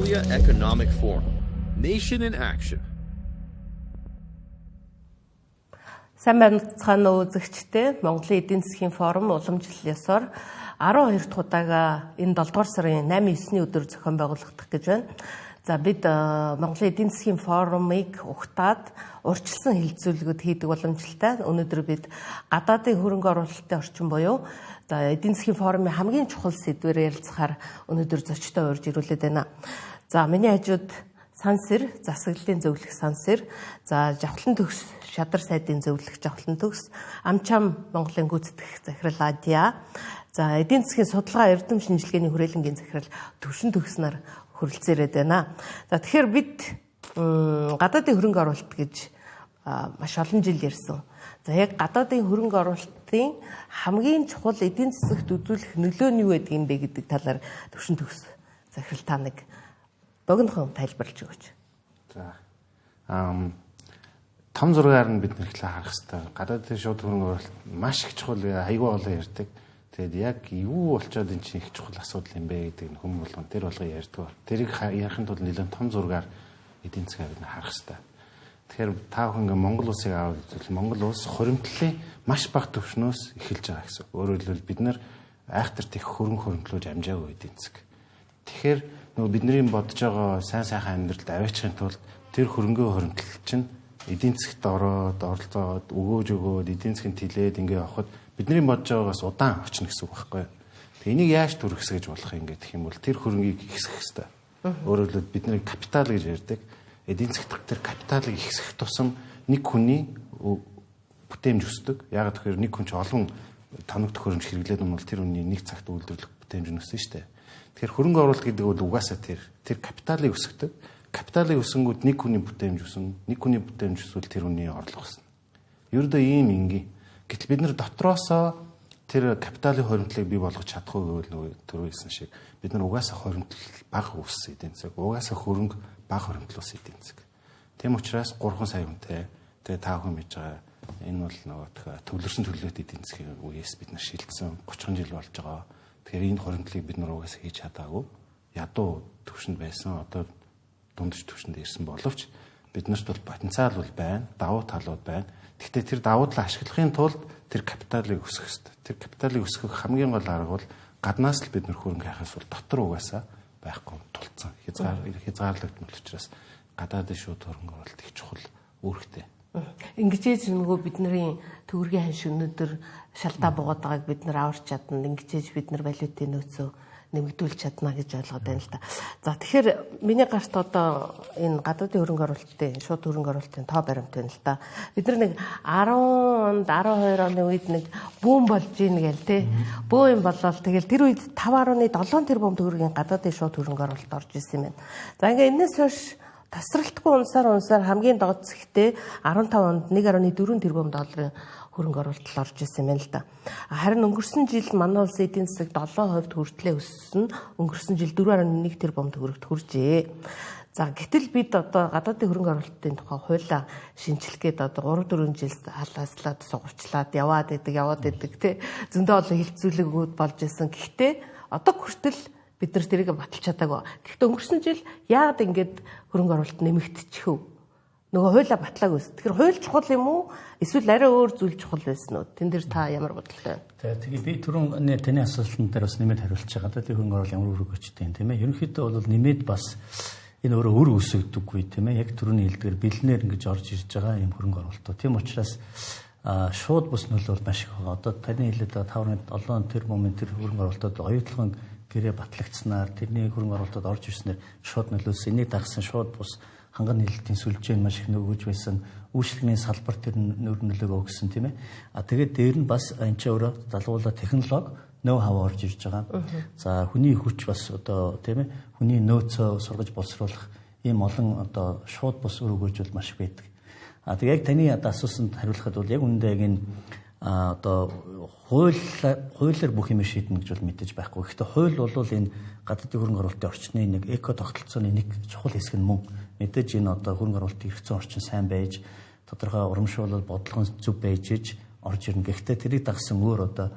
Mongolia Economic Forum. Nation in action. Сайн байцгаана уу үзэгчдээ. Монголын эдийн засгийн форум уламжлал ёсоор 12 дахь удаагаа энэ 7 дугаар сарын 8-9-ний өдөр зохион байгуулагдах гэж байна. За бид Монголын эдийн засгийн форумыг ухтаад урьдчилсан хилцүүлгүүд хийдэг уламжлалтай. Өнөөдөр бид гадаадын хөрөнгө оруулалтын орчин буюу за эдийн засгийн форумын хамгийн чухал сэдвээр ярилцахаар өнөөдөр зочдтой урьж ирүүлээд байна. За миний хажууд Сансэр, засаглалын зөвлөх Сансэр, за Жавхлан төгс шадар сайдын зөвлөх Жавхлан төгс, Амчаам Монголын гүйцэтгэх захирал Адиа, за эдийн засгийн судалгаа эрдэм шинжилгээний хүрээлэнгийн захирал Төвшин төгс нар хүрэлцээрээд байна. За тэгэхээр бид гадаадын хөрөнгө оруулалт гэж маш олон жил ярьсан. За яг гадаадын хөрөнгө оруулалтын хамгийн чухал эдийн засагт үзүүлэх нөлөө нь юу гэдэг юм бэ гэдэг талаар Төвшин төгс захирал та нэг богинохон тайлбарлаж өгөөч. За. Том зургаар нь бид нэрхлээ харах хэрэгтэй. Гадаадын шууд хөрөнгө оруулалт маш их чухал, аягүй олон ярьдаг. Тэгэд яг юу болчоод энэ чинь их чухал асуудал юм бэ гэдэг нь хүмүүс болгон тэр болгоо ярьдаг. Тэрийг ярихын тулд нэлээд том зургаар эдийн засгаа бид харах хэрэгтэй. Тэгэхээр та бүхэн ингээ Монгол улсыг аваад үзвэл Монгол улс хуримтлалын маш бага түвшнөөс эхэлж байгаа гэсэн. Өөрөөр хэлбэл бид нар айхтар тех хөрөнгө хөрөнгөлөөж амжаагүй эдийн засаг. Тэгэхээр нөгөө бидний бодож байгаа сайн сайхан амьдралд аваачихын тулд тэр хөрөнгөө хөрөнгөл чинь эдийн засагт ороод оролцоод өгөөд эдийн засгийн тэлээд ингээ явахад бидний бодож байгаагаас удаан очно гэсэн үг байхгүй. Тэгээ энийг яаж төрөхсгэж болох юм гэх юм бол тэр хөрөнгийг ихсэх хэрэгтэй. Өөрөөр хэлбэл бидний капитал гэж ярьдаг. Эдийн засагт тэр капиталыг ихсэх тусам нэг хүний бүтээмж өсдөг. Яг тэгэхээр нэг хүн ч олон тоног төхөөрөмж хэрэглээд юм бол тэр хүний нэг цагт үйлдвэрлэх бүтээмж нь өссөн шүү дээ. Тэгэхээр хөрөнгө оруулалт гэдэг бол угаасаа тэр капиталыг өсгөдөг. Капиталыг өсгөнгүүд нэг хүний бүтээмж өснө. Нэг хүний бүтээмж өсвөл тэр хүний орлого өснө. Ердөө ийм ингийн. Гэтэл бид нар дотроосоо тэр капиталын хоримтлыг бий болгож чадахгүй гэвэл түрүү хэлсэн шиг бид нар угаасаа хоримтлал бага үүссэн эдийн засаг. Угаасаа хөрөнгө бага хоримтлал ус эдийн засаг. Тэм учраас 3 сая хүнтэй тэгээ 5 хүн байж байгаа. Энэ бол нөгөө төвлөрсөн төлөвлөлт эдийн засгийн үеэс бид нар шилжсэн 30 жил болж байгаа. Тэгэхээр энэ хоримтлыг бид нар угаасаа хийж чадаагүй. Ядуу төвшөнд байсан. Одоо дундаж төвшөнд ирсэн боловч биднэрт бол потенциал бол байна. Давуу талууд байна. Гэхдээ тэр давуу талаа ашиглахын тулд тэр капиталыг өсгөх хэрэгтэй. Тэр капиталыг өсгөх хамгийн гол арга бол гаднаас л бид нэр хөрөнгө хайхаас бол дотор угаасаа байхгүй тулцсан. Хязгаарлагдмал учраас гадаадын шууд хөрөнгө оруулалт их чухал үүрэгтэй. Ингэжээж нөгөө бидний төгрөгийн ханш өнөдөр шалтаа буугаад байгааг бид нар аварч чадна. Ингэжээж бид нар валютын нөөцөө нэмэгдүүлж чадна гэж ойлгоод байна л да. За тэгэхээр миний гарт одоо энэ гадаадын хөрөнгө оруулалтын шууд хөрөнгө оруулалтын тоо баримт байна л да. Бид нар нэг 10 онд 12 оны үед нэг бүүн болж ийн гээл те. Бөө юм болол тэгэл тэр үед 5.7 тэрбум төгрөгийн гадаадын шууд хөрөнгө оруулалт орж ирсэн юм байна. За ингээ энэс хойш тасралтгүй унсаар хамгийн доод зэгтээ 15 онд 1.4 тэрбум долларын хөрөнгө оруулалт орж ирсэн юм л да. Харин өнгөрсөн жил манай улсын эдийн засаг 7% хүртлээр өссөн. Өнгөрсөн жил 4.1 тэрбум төгрөгт хүрчээ. За гэтэл бид одоо гадаадын хөрөнгө оруулалтын тухай хуулиа шинжилгээд одоо 3-4 жил халааслаад сугавчлаад яваад идэг тий. Зөндөө олон хилцүүлэгүүд болж исэн. Гэхдээ одоо хүртэл бид нар тэрийг баталж чадаагүй. Гэхдээ өнгөрсөн жил яагаад ингэж хөрөнгө оруулалт нэмэгдчихв? Нөгөө хуулиа батлаагүй. Тэгэхээр хууль чухал юм уу? Эсвэл арай өөр зүйл чухал байсан уу? Тэн дээр та ямар бодлоо байна? Тэгээ би түрүүн таны асуултанд дээр бас нэмээд хариулж байгаа. Гадаадын хөрөнгө оруулалт ямар үр өгөөчтэй юм тийм ээ. Ерөнхийдөө бол нэмээд бас энэ өөрөө үр өсөгдөггүй тийм ээ. Яг түрүүний хэлдгээр бэлнээр ингэж орж ирж байгаа юм хөрөнгө оруулалтууд. Тийм учраас шууд бус нөлөө бол маш их байгаа. Одоо таны хэлээд байгаа 5.7 тэрбумын тэр хөрөнгө оруулалтууд оюутлогын гэрээ батлагдсанаар тэрний хөрөнгө оруулалтууд орж ирснээр шууд нөлөөсөн. Энийг дагсан шууд бус ханган нэлэлтийн сүлжээ маш их нөгөөж байсан. Үйлчлэгний салбар тэр нөлөөгөө өгсөн тийм ээ. Тэгээд дээр нь бас энэ ч өөрөө залгуула технологи нөө хав орж ирж байгаа. За хүний хүч бас одоо тийм ээ хүний нөөцөө сургаж боловсруулах ийм олон одоо шууд бус үр өгөөжөл маш их байдаг. Тэгээд яг таны одоо асуусанд хариулахад бол яг үүндээ яг энэ одоо хуулиар бүх юм шийднэ гэж бол мэдээж байхгүй. Гэхдээ хууль бол энэ гадаадын хөрөнгө оруулалтын орчны нэг эко тогтолцооны нэг чухал хэсэг нь мөн. Мэдээж энэ одоо хөрөнгө оруулалтын эрх зүйн орчин сайн байж, тодорхой урамшуулал бодлого зөв байж иж орж ирнэ. Гэхдээ тэрийг дагсан өөр одоо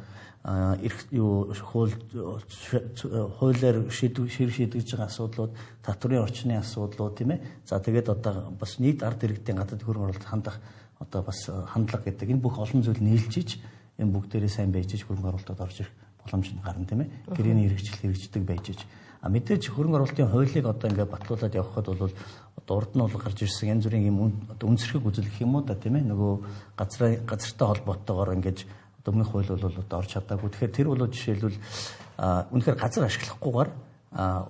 хуулиар шийдэж байгаа асуудлууд, татврын орчны асуудлууд тийм ээ. За тэгээд одоо бас нийт ард иргэдийн гадаад хөрөнгө оруулалт хандах одоо бас хандлага гэдэг энэ бүх олон зүйл нийлжиж энэ бүгдээрээ сайн байж хөрөнгө оруулалтад орж ирэх боломж нь гарна тийм ээ. Гэрээний хэрэгждэг байж. Мэдээж хөрөнгө оруулалтын хуулийг одоо ингээд батлуулаад явхад бол одоо урд нь бол гарч ирсэн янз бүрийн юм одоо үнсэрхэг үзүүлэх юм уу да тийм ээ. Нөгөө газартай холбоотойгоор ингээд өмнөх хууль бол одоо орж чадаагүй. Тэгэхээр тэр бол жишээлбэл үнэхээр газар ашиглахгүйгээр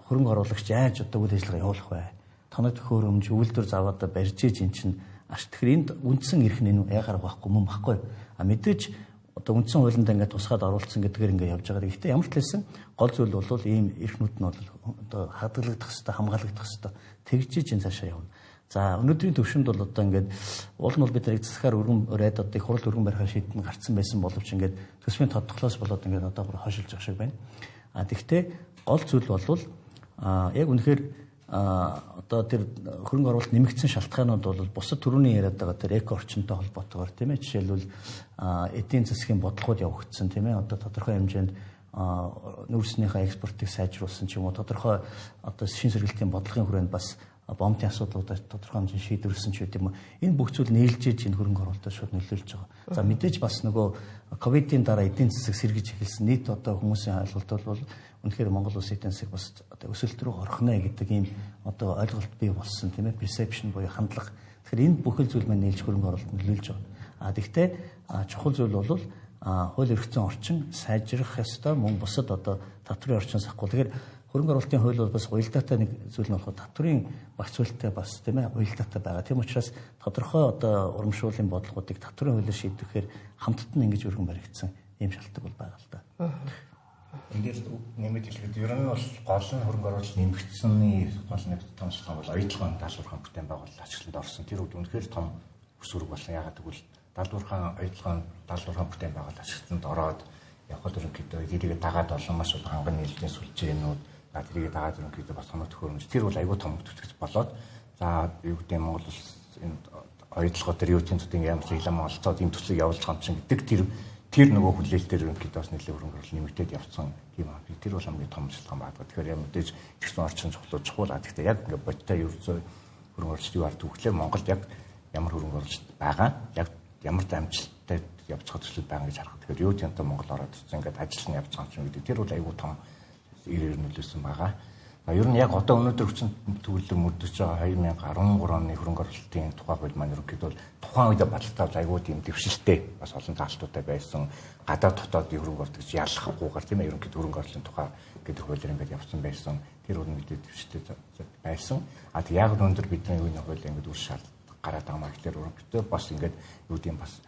хөрөнгө оруулагч яаж одоо үйл ажиллагаа явуулах вэ? Тоног төхөөрөмж, үйлдвэр заваад барьж иж эн чинь тэгэхээр энд үндсэн эрх нь яагаар байхгүй мөн баггүй. Мэдээж одоо үндсэн хуулинд ингээд тусгаад оруулсан гэдгээр ингээд явж байгаа. Гэхдээ ямар ч хэлсэн гол зүйл бол ийм эрхнүүд нь бол одоо хадгалагдах хэвээр хамгаалагдах хэвээр тэгжиж энэ цаашаа явна. За өнөөдрийн төвшөнд бол одоо ингээд уул нь бол бид нарыг засгаар өргөн урайд одоо их хурл өргөн барихаар шийдэн гарцсан байсан боловч ингээд төсвийн тодтоглоос болоод ингээд одоо бүр хойшилж байгаа шиг байна. Тэгэхдээ гол зүйл бол яг үнэхээр одоо тэр хөрөнгө оруулалт нэмэгдсэн шалтгаанууд бол бусад төрөний яриад байгаа тэр эко орчинтой холбоотойгоор тийм ээ. Жишээлбэл эдийн засгийн бодлогод явагдсан тийм ээ. Одоо тодорхой хэмжээнд нүүрснийхээ экспортыг сайжруулсан ч юм уу тодорхой одоо шин сэргэлтийн бодлогын хүрээнд бас бомтын асуудлуудад тодорхой хэмжээнд шийдвэрлсэн ч гэдэг юм. Энэ бүх зүйл нээлжиж энэ хөрөнгө оруулалтад шууд нөлөөлж байгаа. За мэдээж бас нөгөө ковидын дараа эдийн засаг сэргэж эхэлсэн нийт одоо хүмүүсийн ойлголт бол үнэхээр Монгол улсын эдийн засаг бас одоо өсөлт рүү орхно гэдэг ийм одоо ойлголт бий болсон тийм ээ. Perception буюу хандлага. Тэгэхээр энэ бүхэл зүйл маань нээлж хөрөнгө оруулалт нөлөөлж байгаа. Гэхдээ чухал зүйл бол хууль эрхцэн орчин сайжрах ёстой мөн бусад одоо татврын орчин сахгүй. Тэгэхээр хөрөнгө оруулалтын хууль бол бас уялдаатай нэг зүйл нь болохоор татврын багц зүйлтэй бас тийм ээ уялдаатай байгаа. Тийм учраас тодорхой одоо урамшууллын бодлогуудыг татврын хуулиар шийдэхээр хамтд нь ингэж өргөн баригдсан ийм шалтгаан бол байгаа л да. Эндээс нэмэт хэлэхэд ер нь бол гол нь хөрөнгө оруулалт нэмэгдсэний гол нэг том шалтгаан бол оюутлогын даалгаврын бүтээн байгуулалт ажилтнанд орсон. Тэр үед үнэхээр том өсвөр болсон. Яагаад гэвэл оюутлогын даалгаврын бүтээн байгуулалт ажилтнанд ороод явхад ерөнхийдөө тэрийг дагаад олон маш олон ханган нийлжийн сүлжээнүүд тэрийг дагаад ерөнхийдөө бас тоног төхөөрөмж тэр бол аюул том төтгөц болоод за юу гэдэг Монгол улс энэ оюутлогоо тэр юу гэдэг нь ямар ч илэм олцоод ийм төслийг явуулж байгаа юм чинь гэдэг тэр нөгөө хүлээлтээр ерөнхийдөө бас нэлээд хөрөнгө оруулалт нэмэгдээд явцсан тийм аа. Тэр бол хамгийн том шалтгаан байдаг. Тэгэхээр яг мэдээж ихсэн орчин чухал. Гэхдээ яг ингээд бодтой ерөөсөө хөрөнгө оруулалт юу ард төвхлээ Монголд яг ямар хөрөнгө оруулалт байгаа, яг ямар амжилттай явж байгаа төслүүд байгаа гэж харах. Тэгэхээр юу гэдэг нь Монгол ороод ирсэн ингээд ажил нь явж байгаа юм гэдэг. Тэр бол аюул том ирээр нөлөөсөн байгаа. Ер нь яг одоо өнөөдөр хүчин төвлөрөм мөрдөж байгаа 2013 оны хөрөнгө оруулалтын тухай хууль маань ерөнхийдөө тухайн үед баталгааж аюул тийм дэвшилтэй бас олон таалтуудтай байсан. Гадаад дотоодын хөрөнгө оруулалт гэж яллахгүйгээр тийм ээ ерөнхийдөө хөрөнгө оруулалтын тухай гэдэг хуулиар ингээд явсан байсан. Тэр үр мэдээ дэвшилтэй байсан. Тэг яг өнөөдөр бидний үеийн хууль ингээд үр шал гараад байгаа маа гэхээр ерөнхийдөө бас ингээд юу тийм бас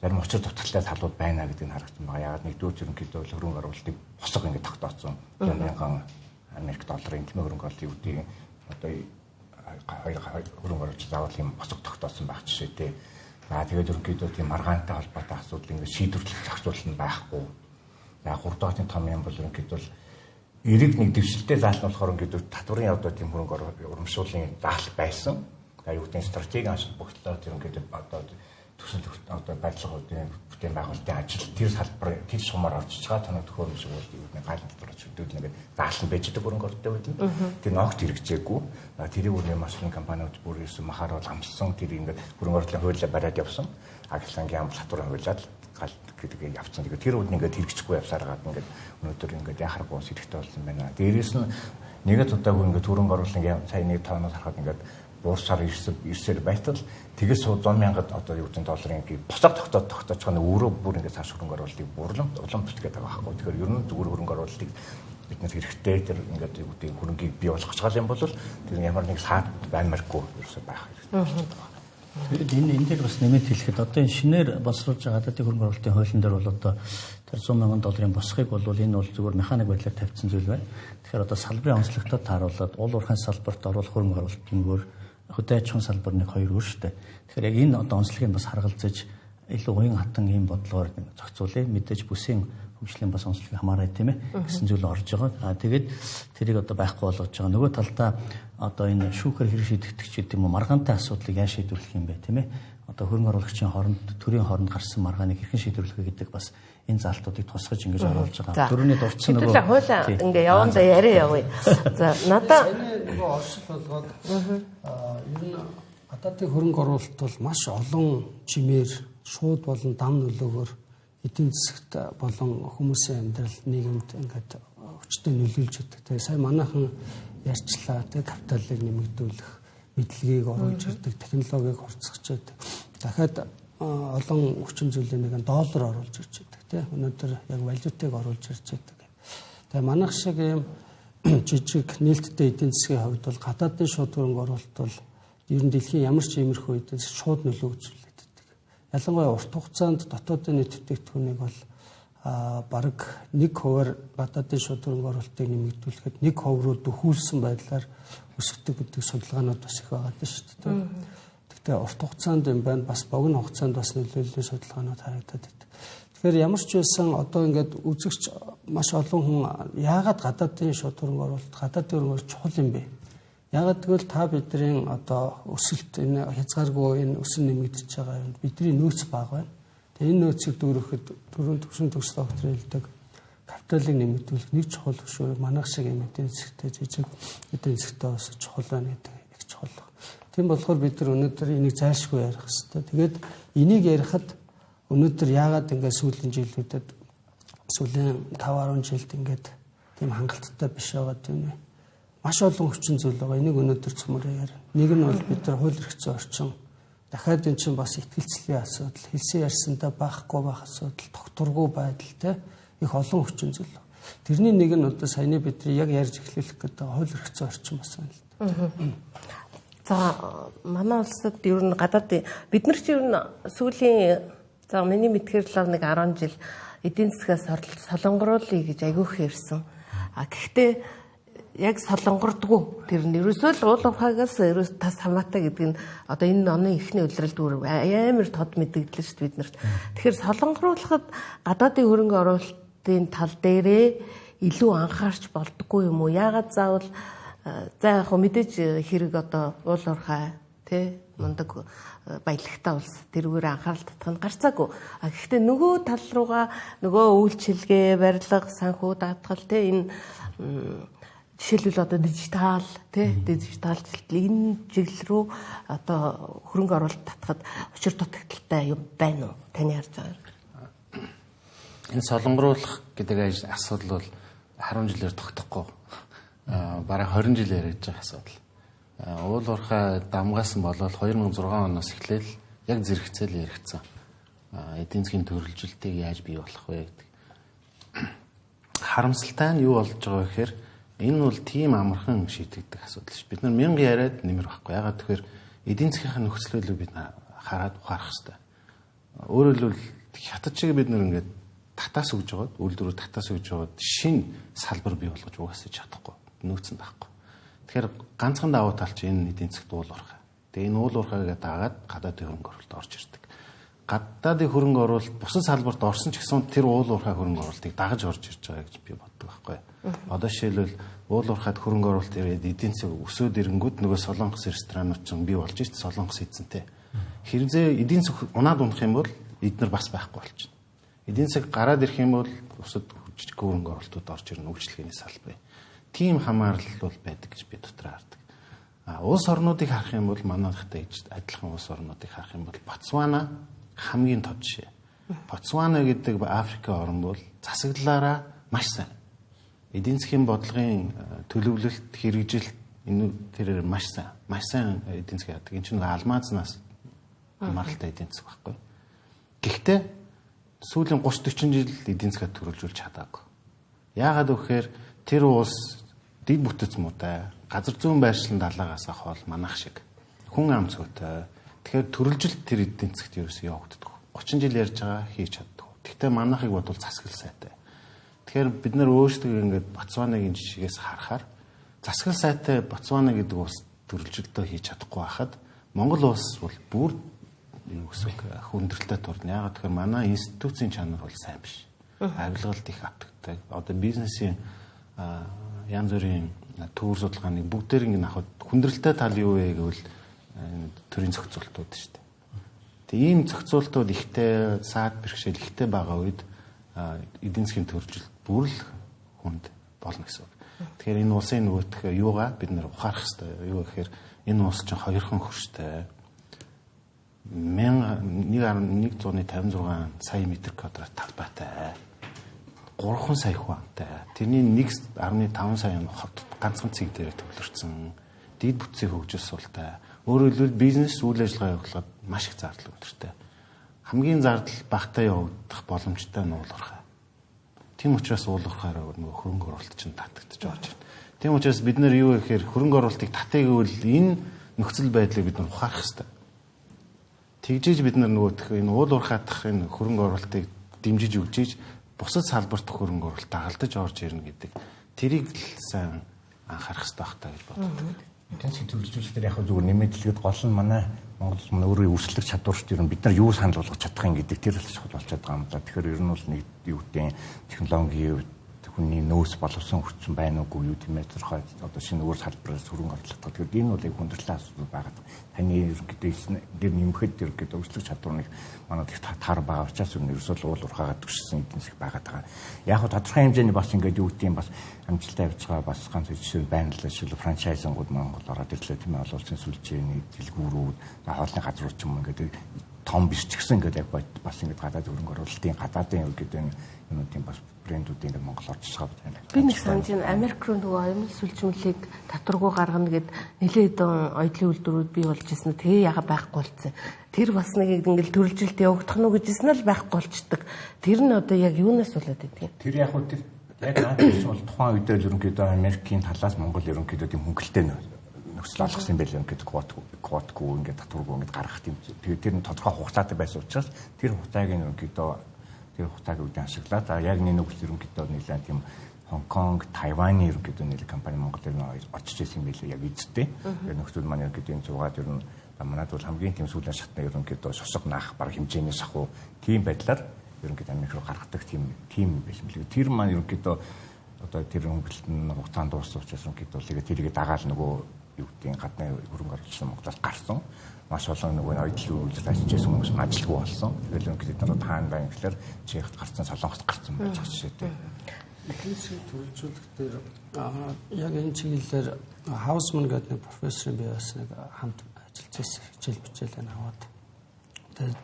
зарим очир дутагтай талууд байна гэдэг нь харагдсан байгаа. Яг нэгдүгээр ерөнхийдөө хөрөнгө оруулалтыг босго ингээд тогтооцсон. 100,000 Америк долларын тэмээ хөрөнгө оруулалтын үүдийг одоо хөрөнгө оруулалт заавал юм босго тогтоосон байх жишээтэй. За тэгээд ерөнхийдөө тийм маргаантай холбоотой асуудал ингээд шийдвэрлэх зохицуулалт нь байхгүй. За 3 дахь том юм бол ерөнхийдөө эрэг нэг дэвшилтэй заалт болохоор ингээд татврын одоо тийм хөрөнгө урамшууллын заалт байсан. За юу гэдэг нь стратегийн ашиг бүгдлээ ерөнхийдөө одоо төсөл одоо барилгын бүтээн байгуулалтын ажил тэр салбар тэр сумаар орчиж байгаа тоног төхөөрөмж үүдний галан дотор чөлөөд нэгэ заалан байж байгаа хөрөнгө оруулалт байдаг. Тэр ногт хэрэгжээгүй. Тэрийг үрний маслын компаниуд бүр ерөөсөн махаар бол хамссан тэр ингээд хөрөнгө оруулалтын хуулиар бариад явсан. Агшлангийн татвар хуулиад гал гэдэг явцсан. Тэгээд тэр үнийг ингээд хэрэгжихгүй явсаар гад ингээд өнөөдөр ингээд яхаргүй сэрэгтэй болсон байна. Дээрээс нь нэгэд удаагүй ингээд хөрөнгө оруулалтын саяны тооноос харахад ингээд буурсаар ирсээр байтал тэгээс 100,000 одоо юу гэдэг долларын босоо тогтоож байгаа нь өөрөө бүр ингээд цааш хөрөнгө оруулалтыг улам бүтгээд байгаа байхгүй. Тэгэхээр ер нь зүгээр хөрөнгө оруулалтыг биднээс хэрэгтэй тэр ингээд юу гэдэг хөрөнгийг бий болгож байгаа юм бол тэр ямар нэг саад баймаргүй ерөөсөй байх хэрэгтэй. Тэгээд энэ дээр бас нэмэт хэлэхэд одоо энэ шинээр босруулж байгаа гадаадын хөрөнгө оруулалтын хуулийн дээр бол одоо тэр 100,000 долларын босхийг бол энэ бол зүгээр механик байдлаар тавьсан зүйл байна. Тэгэхээр одоо салбарын онцлогтой тааруулаад уул уурхайн салбарт оруулах хөрөнгө оруулалтын өөр хөдөө аж ахуйн салбар нэг хоёр өөр шүү дээ. Тэгэхээр яг энэ одоо онцлогийг бас харгалзаж илүү уян хатан ийм бодлогоор зохицуулъя. Мэдээж бүсийн хөгжлийн бас онцлогийг хамаарай тийм ээ гэсэн зүйл орж байгаа. Тэгээд тэрийг одоо байхгүй болгож байгаа. Нөгөө талдаа одоо энэ шүүхээр хэрэг шийдэгдэх ч гэдэг юм уу маргаантай асуудлыг яаж шийдвэрлэх юм бэ тийм ээ. одоо хөрөнгө оруулагчийн хооронд төрийн хооронд гарсан маргааныг хэрхэн шийдвэрлэх гэдэг бас энэ заалтуудыг тусгаж ингэж оруулж байгаа. Дөрөвний дурдсан нөгөө хуулаа ингээ явандаа яриа явъя. За надаа нөгөө оршил болгоод ер нь гадаадын хөрөнгө оруулалт бол маш олон чимээр шууд болон дам нөлөөгөөр эдийн засагт болон хүмүүсийн амьдрал нийгэмд ингээд хүчтэй нөлөөлж өгдөг. Тэгээ сая манайхан ярьчлаа. Тэгээ капиталыг нэмэгдүүлэх, мэдлэгийг оруулж ирдэг, технологиг хурцгаж байдаг. Дахиад олон хүчин зүйлийн нэг доллар оруулж ирж байдаг. Тэ өнөөдөр яг валютыг оруулж ирж байдаг. Тэгээ манайх шиг юм жижиг нээлттэй эдийн засгийн хувьд бол гадаадын шууд хөрөнгө оруулалт бол ер нь дэлхийн ямар ч иймэрхүү эдийн засаг шууд нөлөө үзүүлээд байдаг. Ялангуяа урт хугацаанд дотоодын нийт бүтээгдэхүүнийг бол бараг 1% гадаадын шууд хөрөнгө оруулалтыг нэмэгдүүлэхэд 1% руу дөхүүлсэн байдлаар өсгдөг гэдэг судалгаанууд бас их байгаа даа шүү дээ. Гэхдээ урт хугацаанд юм байна, бас богино хугацаанд бас нөлөөллийн судалгаанууд харагдаад байна. Тэгэхээр ямар ч байсан одоо ингээд үзэгч маш олон хүн яагаад гадаадын шууд хөрөнгө оруулалт, гадаадын хөрөнгө оруулалт чухал юм бэ? Яагаад гэвэл та бидний одоо өсөлт энэ хязгааргүй энэ өсөн нэмэгдэж байгаа юм. Бидний нөөц бага байна. Тэгээ энэ нөөцийг дүүрэхэд дөрөв төвшин төгс докторийн хэлдэг капиталыг нэмэгдүүлэх нэг чухал хөшөө манайх шиг юм эдийн засгт жижиг эдийн засгтээ бас чухал байна гэдэг их чухал. Тийм болохоор бид нар өнөөдөр энийг зайлшгүй ярих хэрэгтэй. Тэгээд энийг ярихад өнөөдөр яагаад ингээд сүүлийн жилүүдэд сүүлийн 5-10 жилд ингээд тийм хангалттай биш байгаа юм бэ? Маш олон хүчин зүйл байгаа. Энийг өнөөдөр цөмөрөө ярина. Нэг нь бол бид нар хууль эрх зүйн орчин. Дахиад энэ чинь бас ихтгэлцлийн асуудал, хэлсэн ярьсандаа баахгүй байх асуудал, тогтворгүй байдал те их олон хүчин зүйл. Тэрний нэг нь одоо саяны бидний яг ярьж эхлэх гэдэг хууль эрх зүйн орчин бас байна л да. За манай улсад ер нь гадаад бид нар ч ер нь сүүлийн за миний мэдхээр л нэг 10 жил эдийн засгаас солонгоруулъя гэж айгүйх ярьсан. Гэхдээ яг солонгордгүй тэр нь ерөөсөө л уул уурхаагаас ерөөс тас хамаатай гэдэг нь одоо энэ оны эхний улиралд амар тод мэдэгдлээ шүү дээ бид нарт. Тэгэхээр солонгоруулахад гадаадын хөрөнгө оруулалтын тал дээрээ илүү анхаарч болдгоо юм уу? Яагаад заавал за яг хөө мэдээж хэрэг одоо уул уурхай тий мундаг баялагтай улс тэрүүгээр анхаарал татах нь гарцаагүй. Гэхдээ нөгөө тал руугаа нөгөө үйлчилгээ, барилга, санхүү даатгал тий энэ жишээлбэл одоо дижитал жилтэл энэ чиглэл рүү одоо хөрөнгө оруулалт татахад учир дутагдaltaй юм байна уу? Таны харж байгаа. Энэ солонгоруулах гэдэг асуудал бол 10 жилээр тогтохгүй. Бараг 20 жилээр ярьж байгаа асуудал. Уул уурхай дамгаас нь болоод 2006 оноос эхлээл яг зэрэгцээл яригдсан. Эдийн засгийн төрөлжилтийг яаж бий болох вэ гэдэг. Харамсалтай нь юу болж байгаа вэ гэхээр энэ бол тийм амархан шийдэгдэх асуудал ш. Бид нар 1000 яриад нэмэр байхгүй. Ягаад тэгэхээр эдийн засгийн нөхцөлөө бид хараад ухаарах хэрэгтэй. Өөрөөр хэлбэл хятад шиг бид нар ингээд татаас өгж байгаад үйлдвэрүүд татаас өгж байгаад шин салбар бий болгож угаасаа чадахгүй. Нөөцөнд авахгүй. Тэгэхээр ганцхан давуу тал чинь энэ эдийн засгт уул уурхай. Тэгээ энэ уул уурхайгаа дагаад гадаадын хөрөнгө оруулалт орж ирдэг. Гадаадын хөрөнгө оруулалт бусад салбарт орсон ч гэсэн тэр уул уурхай хөрөнгө оруулалтыг дагаж орж ирж байгаа гэж би боддог байхгүй. Одоо жишээлбэл уул уурхайд хөрөнгө оруулалт ирээд эдийн засаг өсөөд ирэнгүүт нөгөө солонгос ресторанууд ч бий болж ирсэн солонгос эзэнтэй. Хэрвээ эдийн засаг унаад унах юм бол эднэр бас байхгүй болчихно. Эдийн засаг гараад ирэх юм бол бусад жижиг хөрөнгө оруулалтууд орж ирнэ үйлчлэгээний салбар. Тийм хамаарлал бол байдаг гэж би дотроо хардаг. Улс орнуудыг харах юм бол манайхтай адилхан улс орнуудыг харах юм бол Ботсвана хамгийн тод жишээ. Ботсвана гэдэг Африк орн бол засаглалаараа маш сайн. Эдийн засгийн бодлогын төлөвлөлт, хэрэгжилт энэ тэрээр маш сайн эдийн засаг яадаг. Энэ чинь алмазнаас хамааралтай эдийн засаг байхгүй. Гэхдээ сүүлийн 30-40 жил эдийн засгаа төрөлжүүлж чадаагүй. Яагаад гэвэл тэр улс дэд бүтэц муутай, газар зүйн байршлын далаагаас хол манах шиг хүн ам цөөтэй. Тэгэхээр төрөлжилт тэр эдийн засгт ерөөсөө явагддаг. 30 жил ярьж байгаа хийж чаддаг. Гэхдээ манахыг бодвол засаглал сайтай. Тэгэхээр бид нар өөрсдөө ингээд Ботсванагийн жишгээс харахаар засаглал сайтай Ботсвана гэдэг улс төрөлжилтөө хийж чадахгүй байхад Монгол улс бол бүр юу гэсэн хүндрэлтэй турна. Яагаад тэгэхээр манай институцийн чанар бол сайн биш. Авилгалт их автагддаг. Одоо бизнесийн янз бүрийн төвөр судалгааны бүгдээр ингэ авахд хүндрэлтэй тал юу вэ гэвэл төрийн зохицуултууд шүү дээ. Тэгээ ийм зохицуултууд ихтэй саад бэрхшээл ихтэй байгаа үед эдийн засгийн төрөлжилт бүр л хүнд болно гэсэн үг. Тэгэхээр энэ улсын нөгөөх юугаа бид нэр ухаарах хэрэгтэй. Юу гэхээр энэ улс чинь хоёрхан хөрштэй 1.56 сая метр квадрат талбайтай. 3 сая хүнтэй. Тэрний 1.5 сая нь ганцхан цэг дээр төвлөрсөн. Дид бүтцийн хөгжил суултай. Өөрөөр хэлбэл бизнес үйл ажиллагаа явуулахад маш их зардал өдөртэй. Хамгийн зардал багтаа явагдах боломжтой нь уулуурхай. Тийм учраас уулуурхаараа нөгөө хөрөнгө оруулалт чинь татагдчих орж байна. Тийм учраас бид нар юу гэхээр хөрөнгө оруулалтыг татъя гэвэл энэ нөхцөл байдлыг бид нар ухаарах хэрэгтэй. Тэгжиж бид нар нөгөөх энэ уулуурхаадах энэ хөрөнгө оруулалтыг дэмжиж өгчиж бусад салбарт хөрөнгө оруулалт дагалдаж орж ирнэ гэдэг тэрийг л сайн анхаарах хэрэгтэй байх таа гэж боддог. Эдийн засгийн төлөвлөлтөөр яг зүгээр нэмэгдлэгэд гол нь манай Монгол улс манай өөрийн өрсөлдөх чадвар шүү дээ. Бид нар юу санал болгож чадах юм гэдэг тэр л чухал болчиход байгаа юм да. Тэгэхээр ер нь бол нэг юу гэдэг технологийн хүний нөөц боловсон хүчин байна уугүй юу тийм ээ тодорхой одоо шинэ өөр салбараас хөрөнгө оруулалт. Тэгэхээр энэ бол яг хүндрэлтэй асуудал байгаа. Таны ерөнхийдөө дээр нэмэхэд ерөнхийдөө өрсөлдөх чадвар нэг манайд их таар байгаа учраас ерөөсөө уул уурхаагаа төгссөн эдийн засаг байгаа. Яг хөө тодорхой хэмжээний бас ингээд юу гэдэг юм бас амжилттай явж байгаа бас ганц жишээ байна л жишээл франчайзингууд Монгол ороод ирлээ тийм ээ олон улсын сүлжээний дэлгүүрүүд хоолны газрууд ч юм ингээд том биш ч гэсэн ингээд яг бас ингээд гадаад хөрөнгө оруулалтын гадаадын юу гэдэг юм тийм бас брэндүүд ингээд Монгол орж байгаа байна. Би нэг санаж байна. Америк руу нөгөө оюун сүлжмөлийг татваргүй гаргана гэд нэлээд оюутлын үйлдвэрүүд бий болж ирсэн. Тэгээ яга байхгүй болсон. Тэр бас нэг ингээд төрөлжилт явагдах нь гэжсэн л байхгүй болчдөг. Тэр нь одоо яг юунаас болоод идэх юм? Тэр яг хөө тэр яг наадмын бол тухайн үедээ л ерөнхийдөө Америкийн талаас Монгол ерөнхийдөө тийм хөнгөлтэй нөхцөл олгосон юм байл ерөнхийдөө квотгүй ингээд татваргүй ингээд гаргах тийм. Тэгээд тэр нь тодорхой хугацаатай байсан учраас тэр хугацааг нь ерөнхийдөө тэр хугацааг үдэн ашиглаад яг нэг ерөнхийдөө нэлээд тийм Хонконг, Тайваны ерөнхийдөө нэлээд компани Монголд очиж ирсэн юм байлээ яг эцтэй. Тэгээд нөхцөл маань ерөнхийдөө энэ зугаад ер нь манайд бол хамгийн тийм сүүлийн шатны ерөнхийдөө шосго наах баг хэмжээний шахуу тийм байдлаар ерөнхийдөө Америк руу гаргадаг тийм байсан билээ. Тэр маань ерөнхийдөө одоо тэр хөнгөлөлтөнд хугацаанд дууссан учраас ерөнхийдөө тэрийг дагаал нөгөө юу гэдгийг гадны хөрөнгө оруулалтын Монголоос гарсан. Маш олон нөгөө оюутлын үйлдвэрт ажиллаж хүмүүс ажилгүй болсон. Тэгэл ерөнхийдөө нар таан байна гэхэлэр Чехт гарсан, Солонгост гарсан байж байгаа жишээтэй. Эдийн засгийн төлөвлөлт дээр яг энэ чиглэлээр Хаусман гэдэг нэг профессорын бие бас нэг хамт ажиллаж байсан хичээл бичээлээ аваад. Тэгээд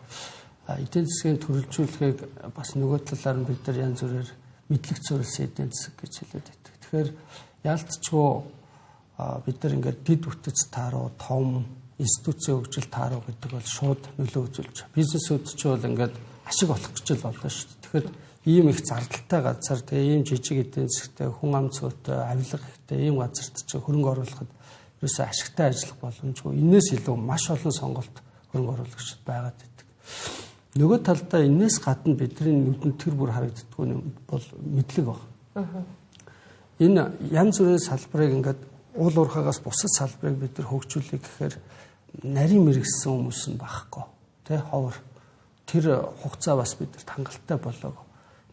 эдийн засгийн төлөвлөлтийг бас нөгөө талаар нь бид нар янз бүрээр мэдлэг зорилсон эдийн засаг гэж хэлээд байдаг. Тэгэхээр яалтчгүй бид нар ингээд дид үтц тааруу том институцийн хөгжил тааруу гэдэг бол шууд нөлөө үзүүлж байгаа. Бизнесүүд ч бол ингээд ашиг олох гэж л болно шүү дээ. Тэгэхээр ийм их зардалтай газар тэгээ ийм жижиг эдийн засгтай хүн ам цөөтэй авилга ихтэй ийм газарт ч хөрөнгө оруулахад ерөөсөө ашигтай ажиллах боломжгүй. Инээс илүү маш олон сонголт хөрөнгө оруулагчид байгаад байдаг. Нөгөө талдаа энэс гадна бидний нүдэнд тэр бүр харагддаггүй юм бол мэдлэг баг. Энэ янз бүрийн салбарыг ингээд уул уурхаагаас бусад салбарыг бид нар хөгжүүлэх гэхээр нарийн мэрэгсэн хүмүүс нь багхгүй. Тэ ховор тэр хугацаа бас бидэрт хангалттай болоог.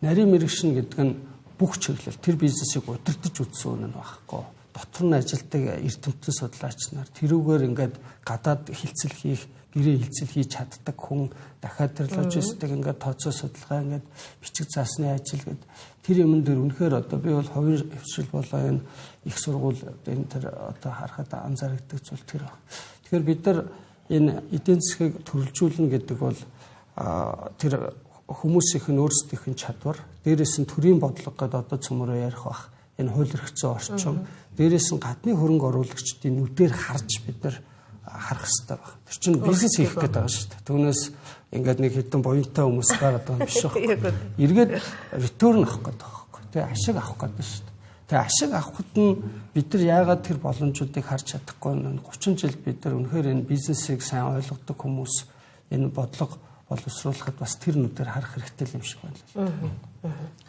Нарийн мэрэгшин гэдэг нь бүх чиглэл тэр бизнесийг удирдах үзсэн үнэ багхгүй. Дотор нь ажилтдаг эрдэмтэн судлаач нар тэрүүгээр ингээд гадаад хилцэл хийх, гэрээ хилцэл хийж чаддаг хүн дахиад тэр логистик ингээд тооцоо судалгаа ингээд бичиг заасны ажил гэдэг тэр юм дээр үнэхээр одоо би бол хувийн хвшил болоо энэ их сургууль энэ тэр одоо харахад анзаардаг зүйл тэр байна. Тэгэхээр бид нар энэ эдийн засгийг төрөлжүүлнэ гэдэг бол тэр хүмүүсийнх нь өөрсдийнх нь чадвар, дээрээс нь төрийн бодлого гэдэг одоо цөмөрөө ярих бах. Энэ хууль эрхцэн орчин, дээрээс нь гадны хөрөнгө оруулагчдын нүдээр харж бид нар харах хэрэгтэй байна. Тэр чинь бизнес хийх гэдэг байгаа шүү дээ. Түүнээс ингээд нэг хэдэн буянтай хүмүүс гараад байгаа юм биш үү? Эргээд return авах гэдэг байхгүй. Тэгээ ашиг авах гэдэг шүү дээ. Тэгээ ашиг авахд нь бид нар яагаад тэр боломжуудыг харж чадахгүй нь 30 жил бид нар үнэхээр энэ бизнесийг сайн ойлгодог хүмүүс энэ бодлого боловсруулахад бас тэр нүдээр харах хэрэгтэй юм шиг байна.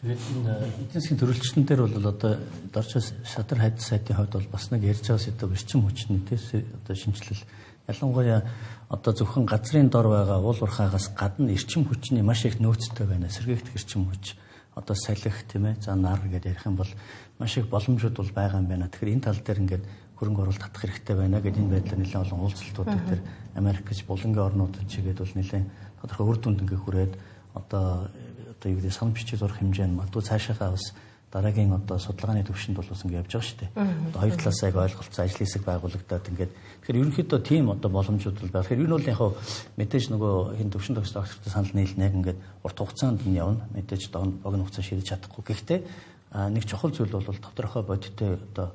Тэгээд энэ эдийн засгийн төрөлчлөлтөн дээр бол одоо дорчоос шадар хайд сайтын хувьд бол бас нэг ярьж байгаа сэдв эрчим хүчний тэс одоо шинжилэл ялангуяа одоо зөвхөн газрын дор байгаа уул уурхаагаас гадна эрчим хүчний маш их нөөцтэй байна. Сэргээгдэх эрчим хүч одоо салхи тийм ээ за нар гэдээ ярих юм бол маш их боломжууд бол байгаа юм байна. Тэгэхээр энэ тал дээр ингээд хөрөнгө оруулалт татах хэрэгтэй байна гэдэг энэ байдлаар нэлээд олон уулзалтуудад тэр Америк гэж булангийн орнуудад чигээд бол нэлээд тодорхой үр дүнд ингээ хүрээд одоо юу гэдэг санал бичиг зурх хэмжээ нь магадгүй цаашаага бас дараагийн одоо судалгааны төвшөнд бол бас ингэ явж байгаа шүү дээ. Одоо хоёр талаас яг ойлголцсон ажил хэсэг байгуулагдаад ингээд тэгэхээр ерөнхийдөө тийм одоо боломжууд бол байна. Тэгэхээр энэ бол яг мэдээж нөгөө хин төвшин төгс доктортой санал нийлнэ яг ингээд урт хугацаанд нь явна. Мэдээж богино хугацаанд шийдэж чадахгүй. Гэхдээ нэг чухал зүйл бол тодорхой бодиттой одоо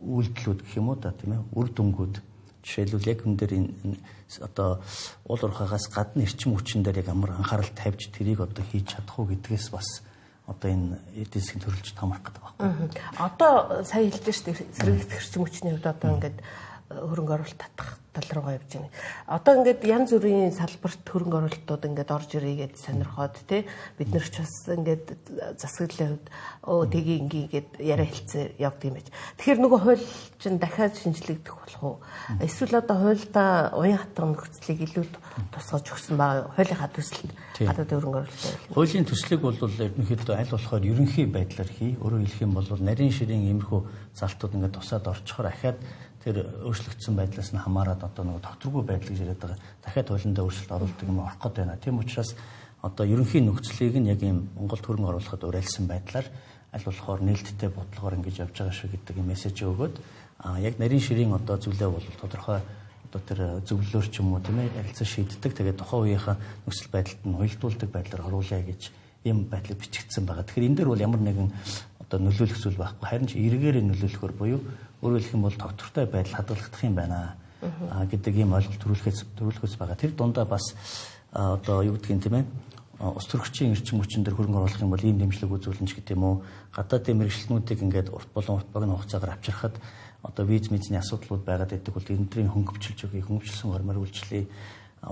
үйлдэлүүд гэх юм уу та тийм ээ үр дүнгууд жишээлбэл яг энэ дээр энэ одоо уул уурхаагаас гадна эрчим хүчин дээр яг амар анхаарал тавьж тэрийг одоо хийж чадах уу гэдгээс бас одоо энэ эдийн засгийн төрөлж хамаарах гэдэг байна. Одоо сая хэлсэн шүү дээ сэргийгдэх эрчим хүчний хувьд одоо ингээд хөрөнгө оруулалт татах тал руугаа явж байна. Одоо ингээд янз бүрийн салбарт хөрөнгө оруулалтууд ингээд орж ирээ гэдээ сонирхоод тий бид нар ч бас ингээд засаглалын хувьд тгий ингээд яриа хэлцээ явдаг юм байж. Тэгэхээр нөгөө хууль чинь дахиад шинжлэгдэх болох уу? Эсвэл одоо хуульдаа уян хатан нөхцөлийг илүү тусгаж өгсөн ба хуулийнхаа төсөлд гадаад хөрөнгө оруулалт. Хуулийн төслийг бол ерөнхийдөө аль болохоор ерөнхий байдлаар хий. Өөрөөр хэлэх юм бол нарийн ширийн иймэрхүү залтууд ингээд тусаад орчхоор ахаад тэр өөрчлөгдсөн байдлаас нь хамаарат одоо нэг тогтворгүй байдал гэж яриад байгаа. Дахиад хуулиндаа өөрчлөлт оруулдаг юм орох гээд байна. Тийм учраас одоо ерөнхий нөхцөлийг нь яг ийм Монголд хөрөнгө оруулахад уриалсан байдлаар аль болохоор нээлттэй бодлогоор ингэж явж байгаа шүү гэдэг юм мессеж өгөөд яг нарийн ширийн одоо зүйлээ бол тодорхой одоо тэр зөвлөлөөр ч юм уу тийм ээ ярилцаж шийддэг. Тэгээд тухайн үеийнхаа нөхцөл байдалд нь уялдуулдаг байдлаар оруулъя гэж ийм байдлыг бичигдсэн байгаа. Тэгэхээр энэ дээр бол ямар нэгэн одоо нөлөөлөх зүйл байхгүй. Харин ч эргээр нөлөөлөхөр буюу өөрөөр хэлэх юм бол тогтвортой байдал хадгалагдах юм байна гэдэг ийм ойлголт төрүүлэхээс байгаа. Тэр дундаа бас одоо юу гэдгийг тийм ээ ус төрөгчийн эрчим хүчин дээр хөрөнгө оруулах юм бол ийм дэмжлэг үзүүлнэ ч гэдэг юм уу. Гадаадын мэргэжлэнүүдийг ингээд урт болон урт багийн хугацаагаар авчирхад одоо виз мизний асуудлууд байгаад байдаг бол энэтрийг хөнгөвчлж өгье, хөнгөвчлсөн хормоор үйлчлэе.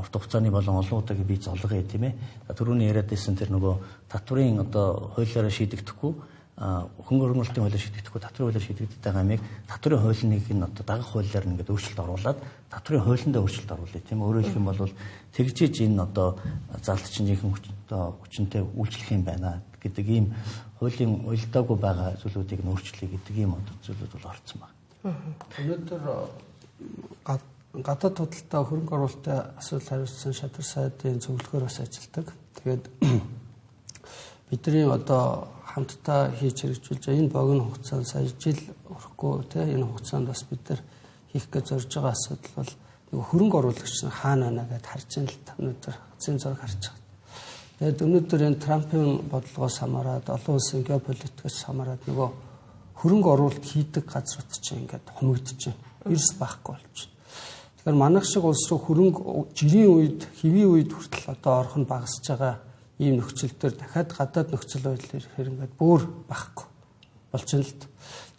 Урт хугацааны болон олон удаагийн виз олгоё тийм ээ. Түрүүний яриад байсан тэр нөгөө татврын одоо хуулиараа шийдэгдэхгүй хөнгө хөрөнгөлтийн хуулиар шийдэгдэхгүй татврын хуулиар шийдэгдэж байгаа амийг татврын хуулийг нь одоо дагах хуулиар ингээд өөрчлөлт оруулаад татврын хуулиндаа өөрчлөлт оруулъя тийм өөрөөр хэлэх юм бол тэгжиж энэ одоо залтчин жинхэнэ хүчинтэй үйлчлэх юм байна гэдэг ийм хуулийн уялдаагүй байгаа зүйлүүдийг нь өөрчлөе гэдэг ийм одоо зүйлүүд бол орцсон байна. Өнөөдөр гадаад худалдаа хөрөнгө оруулалтын асуудал хариуцсан шадар сайдын зөвлөхөөр бас ажилладаг. Тэгээд бидний одоо хамтдаа хийж хэрэгжүүлж байгаа энэ богино хугацаанд сая жил өрөхгүй тийм энэ хугацаанд бас бид нар хийх гэж зорж байгаа асуудал бол нэг хөрөнгө оруулагч нь хаана байна гэдээ харж ин л өнөөдөр зэн зураг харж байгаа. Тэгээд өнөөдөр энэ Трампын бодлогоос хамаарат олон улсын геополитикээс хамаарат нөгөө хөрөнгө оруулалт хийдэг газрууд чинь ингээд хомигдож байна. Эрс байхгүй болж байна. Тэгэхээр манайх шиг улс руу хөрөнгө жирийн үед, хэвийн үед хүртэл одоо орох нь багасж байгаа ийм нөхцөл төр дахиад гадаад нөхцөл байдал ирэхээр ингээд бүр байхгүй болж байна л.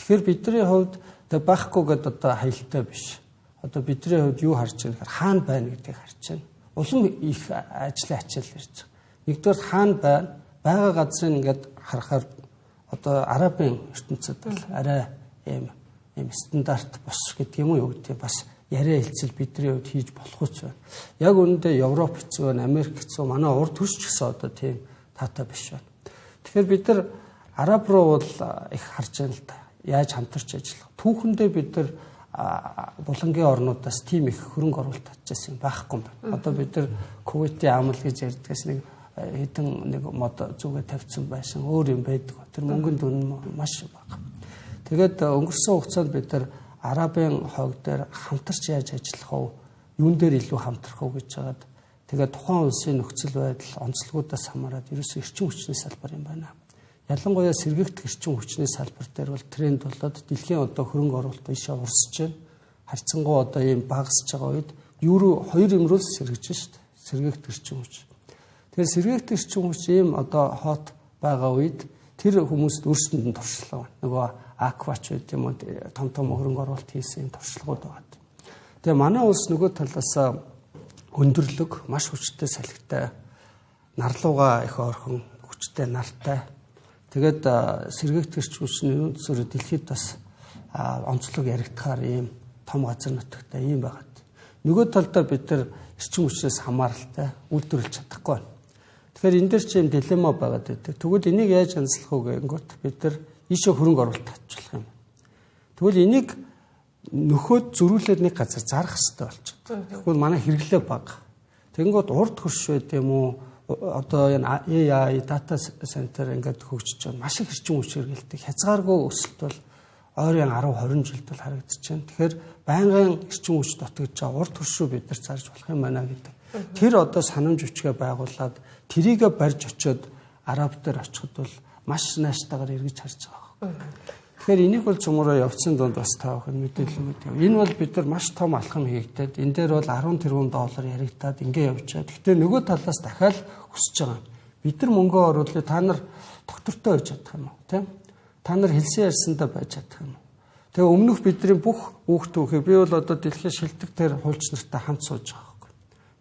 Тэгэхээр бидний хувьд тэг байхгүй гэдээ одоо хаялтаа биш. Одоо бидний хувьд юу харж байгаа гэхээр хаана байна гэдгийг харж байна. Улам их ажлын ачаал ирж байгаа. Нэгдүгээр хаана байна? Бага газрыг ингээд харахаар одоо арабын ертөнцид бол арай ийм стандарт бос гэдэг юм уу юу гэдэг бас яриа хэлцэл бидний хувьд хийж болох үс байна. Яг үүндээ Европ хэцүү байна, Америк хэцүү, манай урд төрч гэсэн одоо тийм таатай биш байна. Тэгэхээр бид нар араб руу бол их харж байна л да. Яаж хамтарч ажиллах. Түүхэндээ бид нар булангийн орнуудаас тийм их хөрөнгө оруулалт татчихсан байхгүй юм байна. Одоо бид нар Кувейтийн амал гэж ярьдгаас нэг хэдэн нэг мод зүгээ тавьсан байсан өөр юм байдаг. Тэр мөнгөнд үнэ маш бага. Тэгээд өнгөрсөн хугацаанд бид нар арабын хойг дээр хамтарч яаж ажиллах вэ? Юун дээр илүү хамтрах вэ гэж хагаад тэгээд тухайн улсын нөхцөл байдал онцлогуудаас хамаарат ерөөсөө эрчим хүчний салбар юм байна. Ялангуяа сэргийгдэх эрчим хүчний салбар дээр бол тренд болоод дэлхийн одоо хөрөнгө оруулалт ийшээ урсж байна. Харьцангуй одоо ийм багасж байгаа үед евро 2 юмруу сэргэж шít. Сэргийгдэх эрчим хүч. Тэгэхээр сэргийгдэх эрчим хүч ийм одоо хот байгаа үед тэр хүмүүст өөрсдөнд нь туршлага байна. Нөгөө аквач гэдэг юм уу том хөрөнгө оруулалт хийсэн туршлагууд байна. Тэгээ манай улс нөгөө талаас өндөрлөг маш хүчтэй салхитай нарлууга их орхон хүчтэй нартай. Тэгээд сэргийгдэх эрчим хүчний үндэсээр дэлхийд бас онцлог яригдахаар ийм том газар нутагтай ийм байгаад. Нөгөө талдаа бид нар эрчим хүчнээс хамааралтай үйлдвэрлэж чадахгүй байна. Тэгэхээр энэ дээр ч юм дилемма байгаад байдаг. Тэгвэл энийг яаж хянслах вэ гэнгүүт бид нар ийшээ хөрөнгө оруулалт татчихлах юм. Тэгвэл энийг нөхөд зөрүүлээд нэг газар зарах хэрэгтэй болчиход. Тэгвэл манай хэрэглээ бага. Тэнгүүд урд хөрш байд юм уу? Одоо энэ AI data center ингээд хөгжиж байгаа маш их эрчим хүч хэрэгэлдэг. Хязгааргүй өсөлт бол ойрын 10-20 жилд бол харагдаж байна. Тэгэхээр байнгын эрчим хүч дутагдж байгаа урд хөршөө бид нар зарж болох юм байна гэдэг. Тэр одоо санамж хүчгээ байгуулад тэрийгэ барьж очиод араб дээр очиход бол маш нааштайгаар эргэж харж байгаа. Тэгэхээр энийг бол цөмөрөө явцын донд бас таах мэдээлэл өгдөг. Энэ бол бид нар маш том алхам хийгдээд энэ дээр бол 10 тэрбум доллар яригдаад ингээ явж байгаа. Гэхдээ нөгөө талаас дахиад өсөж байгаа. Бид нар мөнгө оруулаад та нар доктортой байж чадах юм уу, тийм? Та нар хэлсэн ярьсандаа байж чадах юм уу? Тэгээ өмнөх бидний бүх хүүхдүүхээ би бол одоо дэлхийн шилдэг дээр хуульч нартай хамт сууж байгаа байхгүй.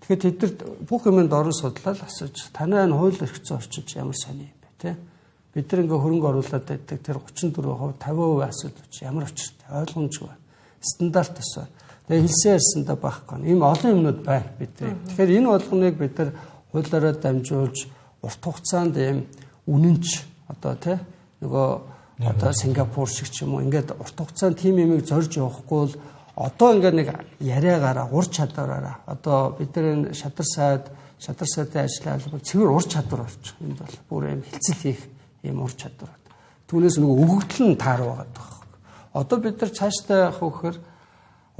Тэгэхээр тэд нар бүх юмд орон судлаад асууж танай энэ хууль эрх зүйн орчиж ямар сони юм бэ, тийм? Бид нар ингээ хөрөнгө оруулаад байдаг тэр 34%, 50% асуудал ямар учиртай ойлгомжгүй байна. Стандарт ус байна. Тэгээ хэлсэн ярьсандаа байхгүй. Ийм олон юмнууд байна бидний. Тэгэхээр энэ болгоныг бид нар хуулиараа дамжуулж урт хугацаанд ийм үнэнч одоо тий нөгөө одоо Сингапур шиг ч юм уу ингээд урт хугацаанд тийм юмыг зорж явахгүй бол одоо ингээд нэг яриагаараа ур чадвараараа одоо бид нар энэ шадар сайдын ажлаа цэвэр ур чадвар орчих. Энд бол бүр ийм хилцэл хийх ийм ур чадвар. Түүнээс нөгөө өгөгдөл нь тааруу байгаа байхгүй. Одоо бид нар цаашдаа явах вөхөр